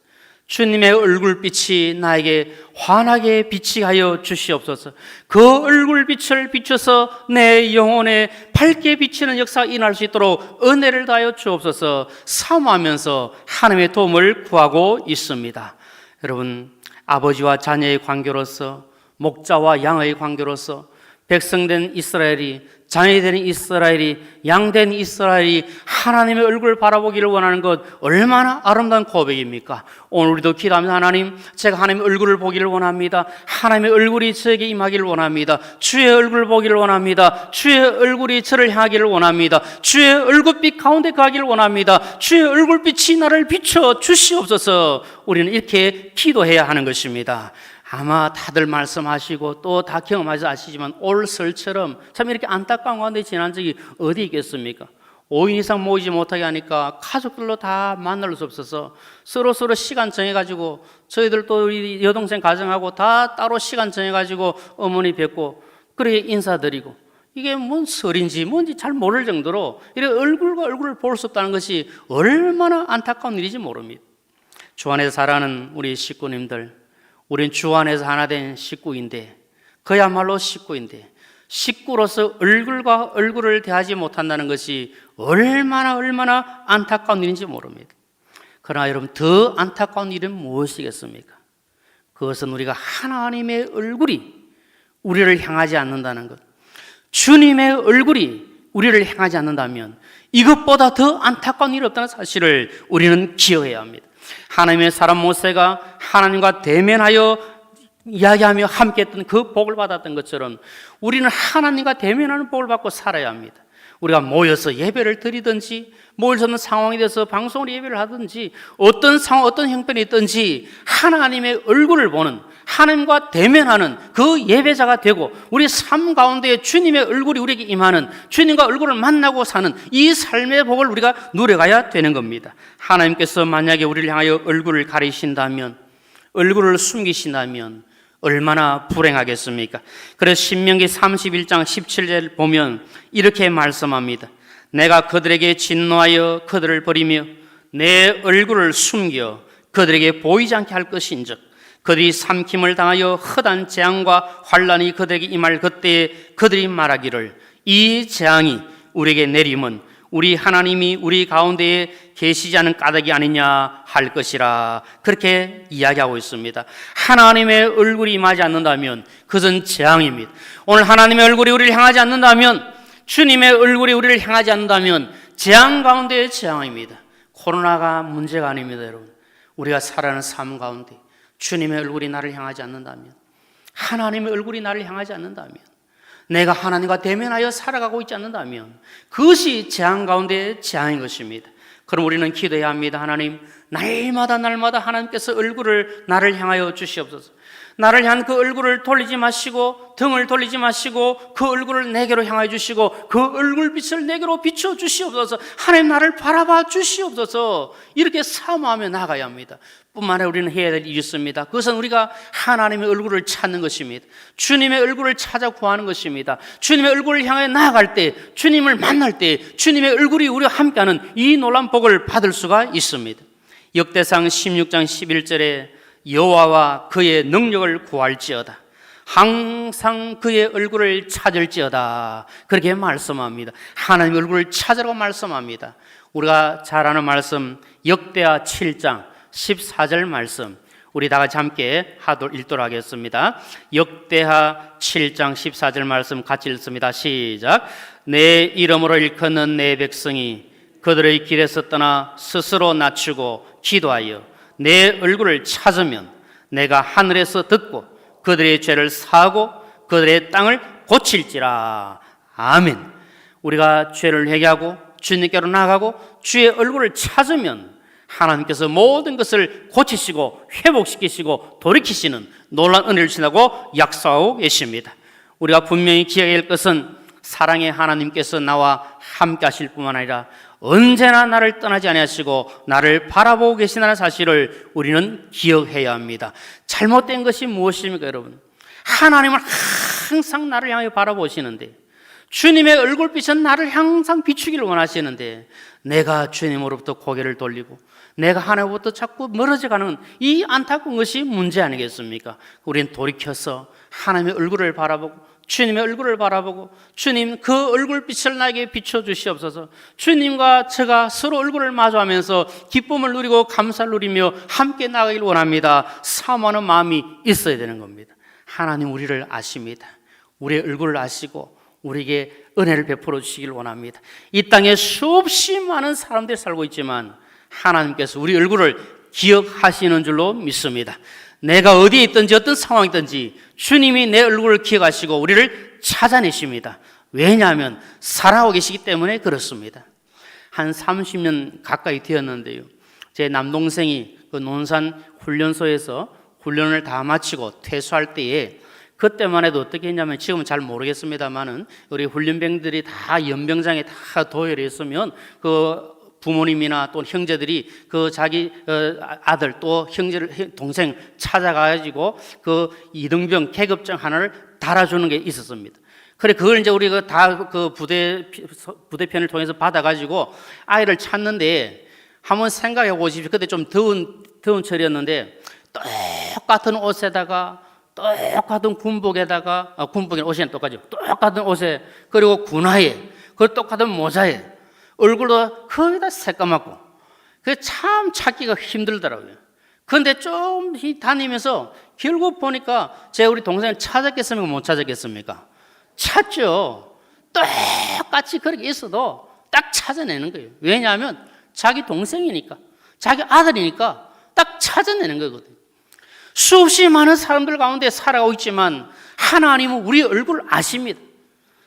주님의 얼굴빛이 나에게 환하게 빛이 하여 주시옵소서. 그 얼굴빛을 비춰서 내 영혼에 밝게 비치는 역사가 일어날 수 있도록 은혜를 다하여 주옵소서 사모하면서 하나님의 도움을 구하고 있습니다. 여러분 아버지와 자녀의 관계로서 목자와 양의 관계로서 백성된 이스라엘이 자녀된 이스라엘이 양된 이스라엘이 하나님의 얼굴을 바라보기를 원하는 것 얼마나 아름다운 고백입니까? 오늘 우리도 기도하면서 하나님 제가 하나님의 얼굴을 보기를 원합니다. 하나님의 얼굴이 저에게 임하기를 원합니다. 주의 얼굴을 보기를 원합니다. 주의 얼굴이 저를 향하기를 원합니다. 주의 얼굴빛 가운데 가기를 원합니다. 주의 얼굴빛이 나를 비춰 주시옵소서. 우리는 이렇게 기도해야 하는 것입니다. 아마 다들 말씀하시고 또 다 경험하셔서 아시지만 올 설처럼 참 이렇게 안타까운 가운데 지난 적이 어디 있겠습니까? 5인 이상 모이지 못하게 하니까 가족들로 다 만날 수 없어서 서로 시간 정해가지고 저희들 또 우리 여동생 가정하고 다 따로 시간 정해가지고 어머니 뵙고 그렇게 인사드리고 이게 뭔 설인지 뭔지 잘 모를 정도로 이렇게 얼굴과 얼굴을 볼 수 없다는 것이 얼마나 안타까운 일인지 모릅니다. 주 안에서 살아가는 우리 식구님들, 우린 주 안에서 하나 된 식구인데 그야말로 식구인데 식구로서 얼굴과 얼굴을 대하지 못한다는 것이 얼마나 안타까운 일인지 모릅니다. 그러나 여러분, 더 안타까운 일은 무엇이겠습니까? 그것은 우리가 하나님의 얼굴이 우리를 향하지 않는다는 것, 주님의 얼굴이 우리를 향하지 않는다면 이것보다 더 안타까운 일이 없다는 사실을 우리는 기억해야 합니다. 하나님의 사람 모세가 하나님과 대면하여 이야기하며 함께 했던 그 복을 받았던 것처럼 우리는 하나님과 대면하는 복을 받고 살아야 합니다. 우리가 모여서 예배를 드리든지 모여서 있는 상황에 대해서 방송으로 예배를 하든지 어떤 상황, 어떤 형편이 있든지 하나님의 얼굴을 보는, 하나님과 대면하는 그 예배자가 되고 우리 삶 가운데 주님의 얼굴이 우리에게 임하는, 주님과 얼굴을 만나고 사는 이 삶의 복을 우리가 누려가야 되는 겁니다. 하나님께서 만약에 우리를 향하여 얼굴을 가리신다면, 얼굴을 숨기신다면 얼마나 불행하겠습니까? 그래서 신명기 31장 17절 보면 이렇게 말씀합니다. 내가 그들에게 진노하여 그들을 버리며 내 얼굴을 숨겨 그들에게 보이지 않게 할 것인즉 그들이 삼킴을 당하여 헛한 재앙과 환란이 그들에게 임할 그때에 그들이 말하기를 이 재앙이 우리에게 내림은 우리 하나님이 우리 가운데에 계시지 않은 까닭이 아니냐 할 것이라, 그렇게 이야기하고 있습니다. 하나님의 얼굴이 임하지 않는다면 그것은 재앙입니다. 오늘 하나님의 얼굴이 우리를 향하지 않는다면, 주님의 얼굴이 우리를 향하지 않는다면 재앙 가운데의 재앙입니다. 코로나가 문제가 아닙니다. 여러분, 우리가 살아가는 삶 가운데 주님의 얼굴이 나를 향하지 않는다면, 하나님의 얼굴이 나를 향하지 않는다면, 내가 하나님과 대면하여 살아가고 있지 않는다면 그것이 재앙 가운데의 재앙인 것입니다. 그럼 우리는 기도해야 합니다. 하나님, 날마다 하나님께서 얼굴을 나를 향하여 주시옵소서. 나를 향한 그 얼굴을 돌리지 마시고, 등을 돌리지 마시고 그 얼굴을 내게로 향하여 주시고 그 얼굴빛을 내게로 비춰 주시옵소서. 하나님, 나를 바라봐 주시옵소서. 이렇게 사모하며 나가야 합니다. 뿐만 아니라 우리는 해야 될 일이 있습니다. 그것은 우리가 하나님의 얼굴을 찾는 것입니다. 주님의 얼굴을 찾아 구하는 것입니다. 주님의 얼굴을 향해 나아갈 때, 주님을 만날 때 주님의 얼굴이 우리와 함께하는 이 놀라운 복을 받을 수가 있습니다. 역대상 16장 11절에 여호와와 그의 능력을 구할지어다, 항상 그의 얼굴을 찾을지어다, 그렇게 말씀합니다. 하나님의 얼굴을 찾으라고 말씀합니다. 우리가 잘 아는 말씀 역대하 7장 14절 말씀, 우리 다 같이 함께 읽도록 하겠습니다. 역대하 7장 14절 말씀 같이 읽습니다. 시작. 내 이름으로 일컫는 내 백성이 그들의 길에서 떠나 스스로 낮추고 기도하여 내 얼굴을 찾으면 내가 하늘에서 듣고 그들의 죄를 사하고 그들의 땅을 고칠지라. 아멘. 우리가 죄를 회개하고 주님께로 나아가고 주의 얼굴을 찾으면 하나님께서 모든 것을 고치시고 회복시키시고 돌이키시는 놀라운 은혜를 주신다고 약속하고 계십니다. 우리가 분명히 기억해야 할 것은 사랑의 하나님께서 나와 함께 하실 뿐만 아니라 언제나 나를 떠나지 아니하시고 나를 바라보고 계시다는 사실을 우리는 기억해야 합니다. 잘못된 것이 무엇입니까, 여러분? 하나님은 항상 나를 향해 바라보시는데, 주님의 얼굴빛은 나를 항상 비추기를 원하시는데 내가 주님으로부터 고개를 돌리고 내가 하나님으로부터 자꾸 멀어져가는 이 안타까운 것이 문제 아니겠습니까? 우리는 돌이켜서 하나님의 얼굴을 바라보고 주님의 얼굴을 바라보고, 주님 그 얼굴빛을 나에게 비춰주시옵소서. 주님과 제가 서로 얼굴을 마주하면서 기쁨을 누리고 감사를 누리며 함께 나가길 원합니다. 사모하는 마음이 있어야 되는 겁니다. 하나님 우리를 아십니다. 우리의 얼굴을 아시고 우리에게 은혜를 베풀어 주시길 원합니다. 이 땅에 수없이 많은 사람들이 살고 있지만 하나님께서 우리 얼굴을 기억하시는 줄로 믿습니다. 내가 어디에 있든지 어떤 상황이 있든지 주님이 내 얼굴을 기억하시고 우리를 찾아내십니다. 왜냐하면 살아오고 계시기 때문에 그렇습니다. 한 30년 가까이 되었는데요, 제 남동생이 그 논산 훈련소에서 훈련을 다 마치고 퇴소할 때에 그때만 해도 어떻게 했냐면, 지금은 잘 모르겠습니다만은 우리 훈련병들이 다 연병장에 다 도열해 있으면 그 부모님이나 또 형제들이 그 자기 아들 또 형제를 동생 찾아가지고 그 이등병 계급증 하나를 달아주는 게 있었습니다. 그래 그걸 이제 우리가 다 그 부대편을 통해서 받아가지고 아이를 찾는데, 한번 생각해 보십시오. 그때 좀 더운 철이었는데 똑같은 옷에다가 똑같은 군복에다가 군복이나 옷이랑 똑같죠. 똑같은 옷에, 그리고 군화에, 그 똑같은 모자에, 얼굴도 거의 다 새까맣고, 그게 참 찾기가 힘들더라고요. 그런데 좀 다니면서 결국 보니까 제가 우리 동생을 찾았겠습니까? 못 찾았겠습니까? 찾죠. 똑같이 그렇게 있어도 딱 찾아내는 거예요. 왜냐하면 자기 동생이니까, 자기 아들이니까 딱 찾아내는 거거든요. 수없이 많은 사람들 가운데 살아가고 있지만 하나님은 우리 얼굴을 아십니다.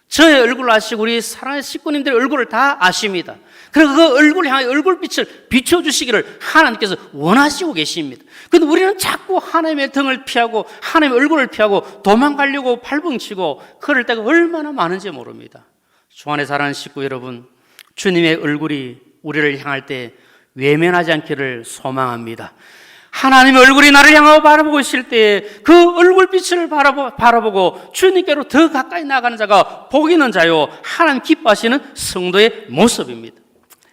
저의 얼굴을 아시고 우리 사랑하는 식구님들의 얼굴을 다 아십니다. 그리고 그 얼굴을 향해 얼굴빛을 비춰주시기를 하나님께서 원하시고 계십니다. 그런데 우리는 자꾸 하나님의 등을 피하고 하나님의 얼굴을 피하고 도망가려고 발벙치고 그럴 때가 얼마나 많은지 모릅니다. 주 안에 사랑하는 식구 여러분, 주님의 얼굴이 우리를 향할 때 외면하지 않기를 소망합니다. 하나님의 얼굴이 나를 향하고 바라보고 있을 때 그 얼굴빛을 바라보고 주님께로 더 가까이 나가는 자가 복 있는 자요, 하나님 기뻐하시는 성도의 모습입니다.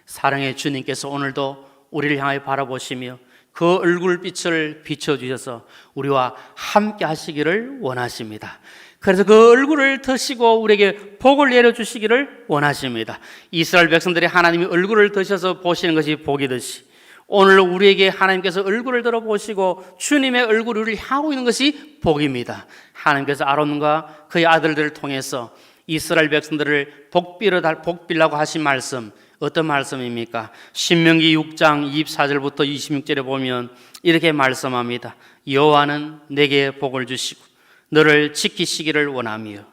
사랑의 주님께서 오늘도 우리를 향하여 바라보시며 그 얼굴빛을 비춰주셔서 우리와 함께 하시기를 원하십니다. 그래서 그 얼굴을 드시고 우리에게 복을 내려주시기를 원하십니다. 이스라엘 백성들이 하나님의 얼굴을 드셔서 보시는 것이 복이듯이 오늘 우리에게 하나님께서 얼굴을 들어보시고 주님의 얼굴을 우리를 향하고 있는 것이 복입니다. 하나님께서 아론과 그의 아들들을 통해서 이스라엘 백성들을 복빌라고 하신 말씀, 어떤 말씀입니까? 신명기 6장 24절부터 26절에 보면 이렇게 말씀합니다. 여호와는 내게 복을 주시고 너를 지키시기를 원하며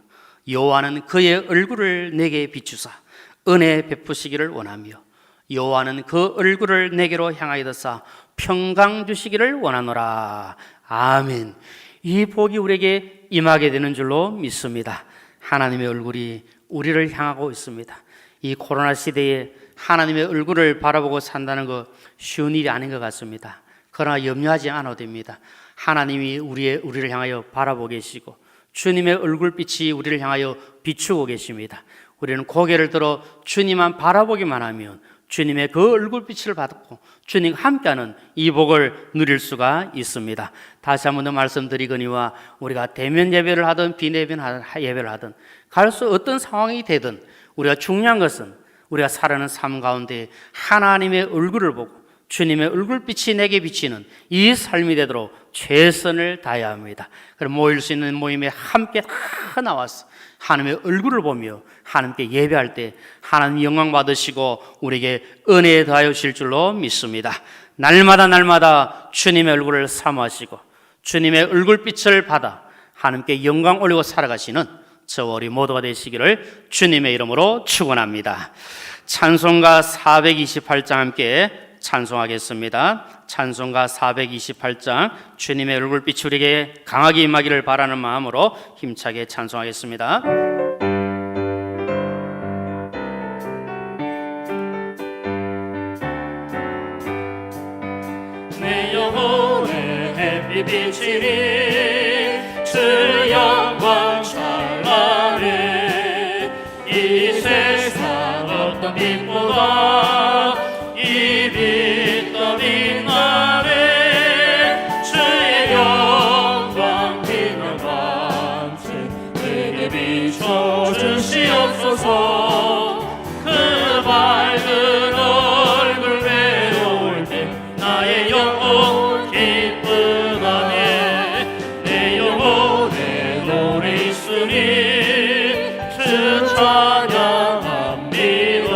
여호와는 그의 얼굴을 내게 비추사 은혜 베푸시기를 원하며 여호와는 그 얼굴을 내게로 향하여 드사 평강 주시기를 원하노라. 아멘. 이 복이 우리에게 임하게 되는 줄로 믿습니다. 하나님의 얼굴이 우리를 향하고 있습니다. 이 코로나 시대에 하나님의 얼굴을 바라보고 산다는 거 쉬운 일이 아닌 것 같습니다. 그러나 염려하지 않아도 됩니다. 하나님이 우리를 향하여 바라보고 계시고 주님의 얼굴빛이 우리를 향하여 비추고 계십니다. 우리는 고개를 들어 주님만 바라보기만 하면 주님의 그 얼굴빛을 받고 주님과 함께하는 이 복을 누릴 수가 있습니다. 다시 한 번 더 말씀드리거니와 우리가 대면 예배를 하든 비대면 예배를 하든 어떤 상황이 되든 우리가 중요한 것은 우리가 살아가는 삶 가운데 하나님의 얼굴을 보고 주님의 얼굴빛이 내게 비치는 이 삶이 되도록 최선을 다해야 합니다. 그럼 모일 수 있는 모임에 함께 다 나와서 하나님의 얼굴을 보며 하나님께 예배할 때 하나님 영광 받으시고 우리에게 은혜에 더하여 주실 줄로 믿습니다. 날마다 주님의 얼굴을 사모하시고 주님의 얼굴빛을 받아 하나님께 영광 올리고 살아가시는 저와 우리 모두가 되시기를 주님의 이름으로 축원합니다. 찬송가 428장 함께 찬송하겠습니다. 찬송가 428장 주님의 얼굴빛이 우리에게 강하게 임하기를 바라는 마음으로 힘차게 찬송하겠습니다. 내 영혼의 햇빛 비치니 주 영광 찬란해 이 세상 어떤 빛보다 이 빛 더 빛나네 주의 영광 빛난 밤새 내게 비춰주시옵소서 그 밝은 얼굴 외로울 때 나의 영혼 기쁘다네 내 영혼에 노래 있으니 주 찬양합니다.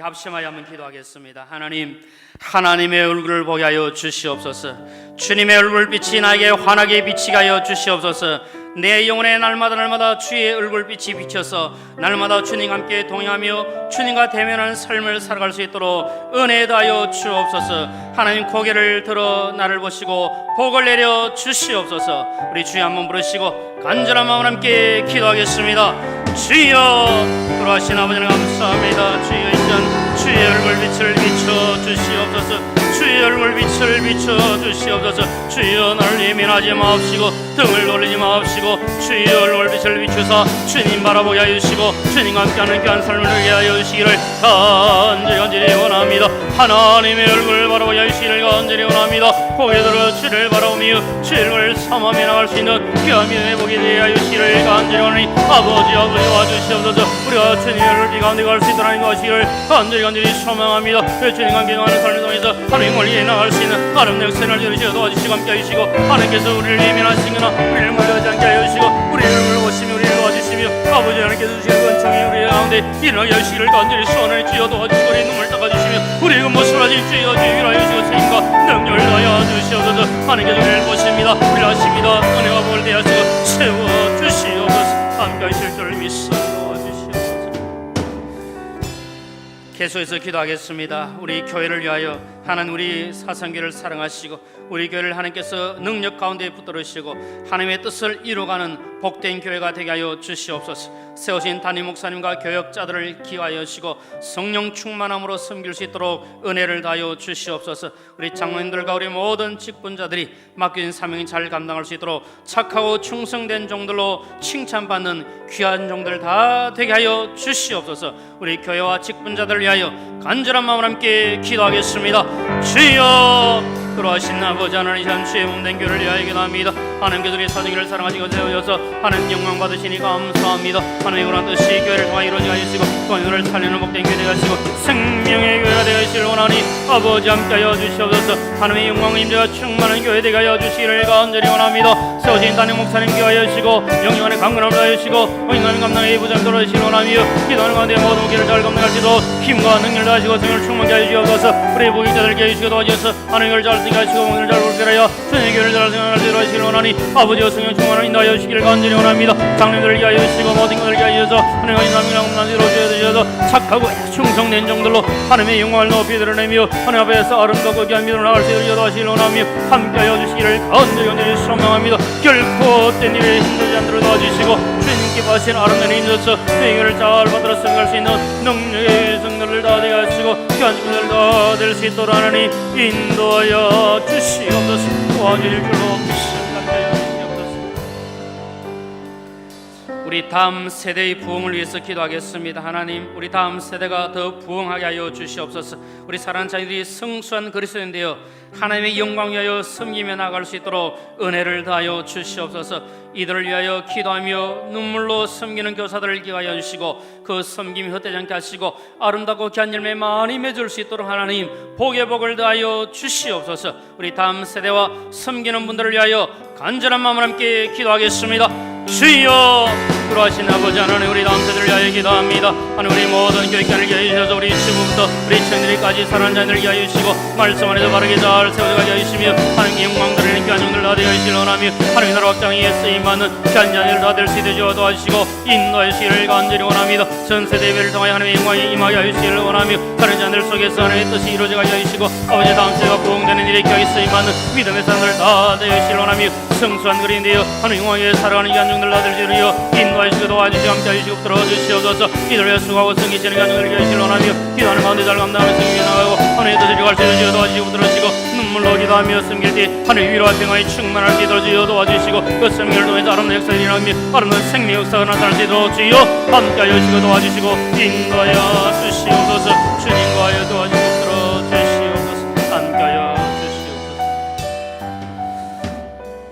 함께 합심하여 한번 기도하겠습니다. 하나님, 하나님의 얼굴을 보게 하여 주시옵소서. 주님의 얼굴빛이 나에게 환하게 비치게 하여 주시옵소서. 내 영혼에 날마다 주의 얼굴빛이 비쳐서 날마다 주님과 함께 동행하며 주님과 대면하는 삶을 살아갈 수 있도록 은혜 다하여 주옵소서. 하나님, 고개를 들어 나를 보시고 복을 내려 주시옵소서. 우리 주여 한번 부르시고 간절한 마음으로 함께 기도하겠습니다. 주여, 돌아가신 아버지를 감사합니다. 주여, 이전 주의 얼굴빛을 비춰 주시옵소서. 주의 얼굴빛을 비춰 주시옵소서. 주여, 나를 예민하지 마옵시고 등을 돌리지 마옵시고 주의 얼굴빛을 비추사 주님 바라보게 하여 주시고 주님과 함께하는 귀한 삶을 누리게 하여 주시기를 간절히 원합니다. 하나님의 얼굴을 바라보게 하여 주시기를 간절히 원합니다. 고개 들어 주를 바라보며 주의 얼굴을 삼하며 나갈 수 있는 귀한 믿음의 복이 되게 하여 주시기를 간절히 원하니 아버지 와주시옵소서. 우리가 주님의 얼굴 가운데 갈 수 있도록 하나님 도와주시기를 간절히 소망합니다. 주님과 함께 하는 삶을 통해서 하나님 멀리 나갈 수 있는 아름다운 역사를 이루시어 도와주시고 함께 해주시고 하나님께서 우리를 예민하시거나 우리를 물려하지 않게 하여 주시고 우리를 보시며 우리를 도와주시며 아버지 하나님께서 주시는 은총이 우리 가운데 일어나게 하시기를 간절히 소원을 주여 도와주시고 우리 눈물 닦아주시며 우리의 모습을 하신 주여 주여 하여 주시고 책임과 능력을 다하여 주시옵소서. 하나님께서 우리를 보십니다. 우리를 하십니다. 은혜와 복을 대하시고 채워주시옵소서. 함께 하실 줄 믿습니다. 계속해서 기도하겠습니다. 우리 교회를 위하여 하나님, 우리 사상교회를 사랑하시고 우리 교회를 하나님께서 능력 가운데 붙들으시고 하나님의 뜻을 이루어가는 복된 교회가 되게 하여 주시옵소서. 세우신 담임 목사님과 교역자들을 기하여 주시고 성령 충만함으로 섬길 수 있도록 은혜를 다하여 주시옵소서. 우리 장로님들과 우리 모든 직분자들이 맡긴 사명이 잘 감당할 수 있도록 착하고 충성된 종들로 칭찬받는 귀한 종들 다 되게 하여 주시옵소서. 우리 교회와 직분자들을 위하여 간절한 마음으로 함께 기도하겠습니다. 주여, 그러하신 아버지 하나님, 참 주의 몸된 교회를 위하여 기도합니다. 하나님께서 우리 사정기를 사랑하시고 세우셔서 하나님 영광 받으시니 감사합니다. 하나님의 그런 뜻이 교회를 통하여 이루어지게 하시고 또한을 살리는 복된 교회 되게 하시고 생명의 교회가 되게 하시길 원하니 아버지 함께하여 주시옵소서. 하나님의 영광 임재가 충만한 교회 되게 하여 주시기를 간절히 원합니다. 세우신 담임 목사님 기하여 주시고 영영안에 강건함을 하여 주시고 영영안에 감당의 부장 돌아주시길 원하며 기도하는 가운데 모든 길을 잘 감당할 수 있도록 힘과 능력을 다하시고 성령을 충만케 하여 주시옵소서. 우리 부기자들께 해주시고 도와주셔서 하나님을 잘 쓰게 하시고 목을 잘 불편하여 주님의 교회를 잘 생각할 수 있도록 하시길 원하니 아버지와 성령 충만을 인도하여 주시기를 간절히 원합니다. 장님들을 위하여 주시고 모든 것을 위하여 주셔서 하나님의 남이랑 문난지로 주셔서 착하고 충성된 종들로 하나님의 영광을 높이 드러내며 하나님 앞에서 아름답고 귀한 믿음을 나갈 수 있도록 하시길 원하며 함께하여 주시기를 간절히 소망합니다. 결코 된 일에 힘들지 않도록 도와주시고 주님께 받으신 아름다운 힘줘서 주의 교회를 잘 받들어 승할 수 있는 능력의 성들을 다 되게 하시고 귀한 분들을 다 될 수 있도록 하나님 인도하여 주시옵소서. 도와주실 줄로 믿습니다. 우리 다음 세대의 부흥을 위해서 기도하겠습니다. 하나님, 우리 다음 세대가 더 부흥하게 하여 주시옵소서. 우리 사랑하는 자녀들이 성수한 그리스도인 되어 하나님의 영광 위하여 섬기며 나갈 수 있도록 은혜를 다하여 주시옵소서. 이들을 위하여 기도하며 눈물로 섬기는 교사들을 기하여 주시고 그 섬김이 헛되지 않게 하시고 아름답고 귀한 열매 많이 맺을 수 있도록 하나님 복의 복을 다하여 주시옵소서. 우리 다음 세대와 섬기는 분들을 위하여 간절한 마음으로 함께 기도하겠습니다. 주여, 그러하신 아버지 하나님, 우리 다음 세대를 위하여 기도합니다. 하나님, 우리 모든 교육관을 위하여 주셔서 우리 주부부터 우리 청년들까지 사랑하는 자들을 위하여 주시고 말씀 안에서 바르게 잘 세워가게 하시며 하나님께 영광 드리는 귀한 영들 다 되어 주시길 원하며 하나님의 나라 확장에 쓰임받는 귀한 자녀들 다 될 수 있도록 도와주시고 인도하여 주시기를 간절히 원합니다. 전세대 예배를 통하여 하나님의 영광이 임하게 하여 주시기를 원하며 다른 자녀들 속에서 하나님의 뜻이 이루어지게 하여 주시고 아버지 다음 세대가 부흥되는 일에 귀하게 쓰임받는 믿음의 사람들 다 되어 주시기를 원하며 성수한 그리인 되어 하나님 영광에 살아가는 귀한 종들 다 될 수 있도록 인도하여 주시고 도와주시고 함께하여 주시고 들어주시옵소서. 이들을 위해 수고하고 성기시는 귀한 종들을 위하여 주시기를 원하며 기도하는 가운데 잘 감당하는 성경에 나가고 하나님의 뜻을 이루어갈 수 있도록 도와주시고 들어주시고 눈물로 기도하며 섬길 때 하나님의 위로와 평화에 충만할 수 있도록 주여 도와주시고 그 섬기를 통해서 아름다운 역사를 일어나며 아름다운 생명 역사가 나타날 수 있도록 주여 함께하여 주시고 도와주시고 인도하여 주시옵소서. 주님과여 도와주시고 들어주시옵소서. 함께하여 주시옵소서.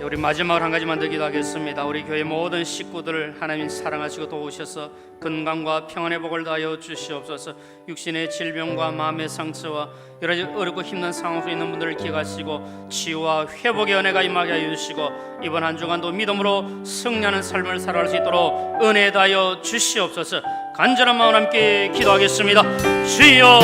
우리 마지막으로 한 가지만 더 기도하겠습니다. 우리 교회 모든 식구들을 하나님 사랑하시고 도우셔서 건강과 평안의 복을 다하여 주시옵소서. 육신의 질병과 마음의 상처와 여러 가지 어렵고 힘든 상황 속에 있는 분들을 기억하시고 치유와 회복의 은혜가 임하게 하여 주시고 이번 한 주간도 믿음으로 승리하는 삶을 살아갈 수 있도록 은혜 다하여 주시옵소서. 간절한 마음 함께 기도하겠습니다. 주여,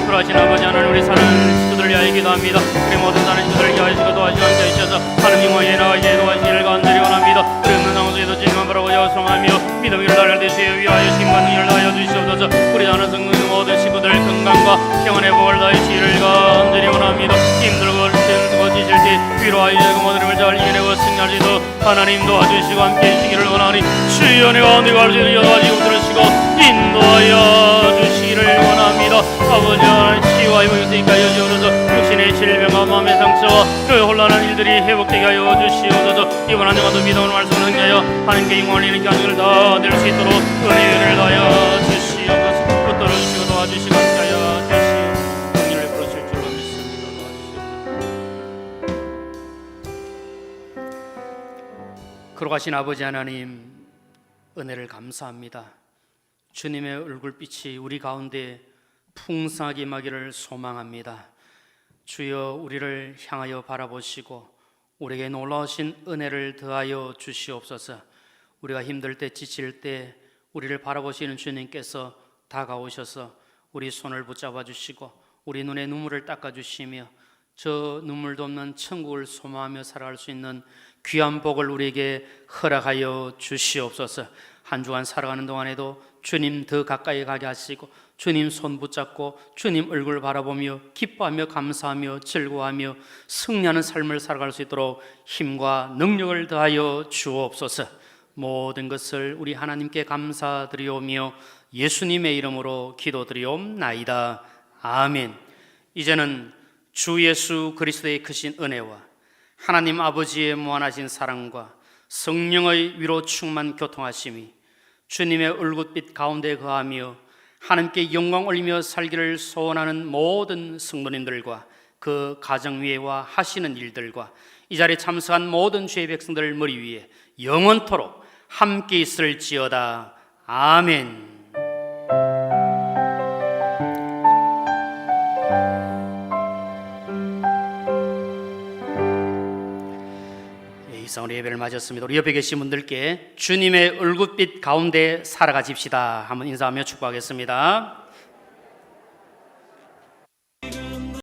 그러하신 아버지 하나님, 우리 사랑하는 식구들을 위하여 기도합니다. 우리 모든 사는 식구들을 위하여 도와주시고 주셔서 하나님 영광에 나가게 도와주시기를 간절히 원합니다. 어려운 상황 속에도 주님만 바라보자 소망하며 믿음을 달할 때 주의 위하여 힘과 능력을 다하여 주시옵소서. 우리 사는 성도의 모든 식구들 건강과 평안의 복을 다하시기를 간절히 원합니다. 힘들고 지칠 때 위로하여 주시고 모든 힘을 잘 이겨내고 승리할 수 있도록 하나님 도와주시고 함께 해주시기를 원하니 주여 내 가운데 갈수록 여도하시고 들으시고 인도하여 주시기를 원합니다. 아버지 하나님, 치유와 회복되게 하여 주옵소서. 육신의 질병과 마음의 상처와 그 혼란한 일들이 회복되게 하여 주시옵소서. 이번 한 주간도 믿음을 말씀을 행하여 하나님께 영광을 이는 교회를 다 될 수 있도록 은혜를 다하여 주시옵소서. 붙들어 주시고 도와주시고 하여 주시옵소서. 성령을 부르실 줄로 믿습니다. 도와주시옵소서. 걸어가신 아버지 하나님, 은혜를 감사합니다. 주님의 얼굴빛이 우리 가운데 풍성하게 임하기를 소망합니다. 주여, 우리를 향하여 바라보시고 우리에게 놀라우신 은혜를 더하여 주시옵소서. 우리가 힘들 때, 지칠 때 우리를 바라보시는 주님께서 다가오셔서 우리 손을 붙잡아 주시고 우리 눈에 눈물을 닦아 주시며 저 눈물도 없는 천국을 소망하며 살아갈 수 있는 귀한 복을 우리에게 허락하여 주시옵소서. 한 주간 살아가는 동안에도 주님 더 가까이 가게 하시고 주님 손 붙잡고 주님 얼굴 바라보며 기뻐하며 감사하며 즐거워하며 승리하는 삶을 살아갈 수 있도록 힘과 능력을 더하여 주옵소서. 모든 것을 우리 하나님께 감사드리오며 예수님의 이름으로 기도드리옵나이다. 아멘. 이제는 주 예수 그리스도의 크신 은혜와 하나님 아버지의 무한하신 사랑과 성령의 위로 충만 교통하심이 주님의 얼굴빛 가운데 거하며 하나님께 영광 올리며 살기를 소원하는 모든 성도님들과 그 가정 위에와 하시는 일들과 이 자리에 참석한 모든 주의 백성들 머리 위에 영원토록 함께 있을지어다. 아멘. 이상으로 예배를 마쳤습니다. 우리 옆에 계신 분들께 주님의 얼굴빛 가운데 살아가십시다 한번 인사하며 축복하겠습니다.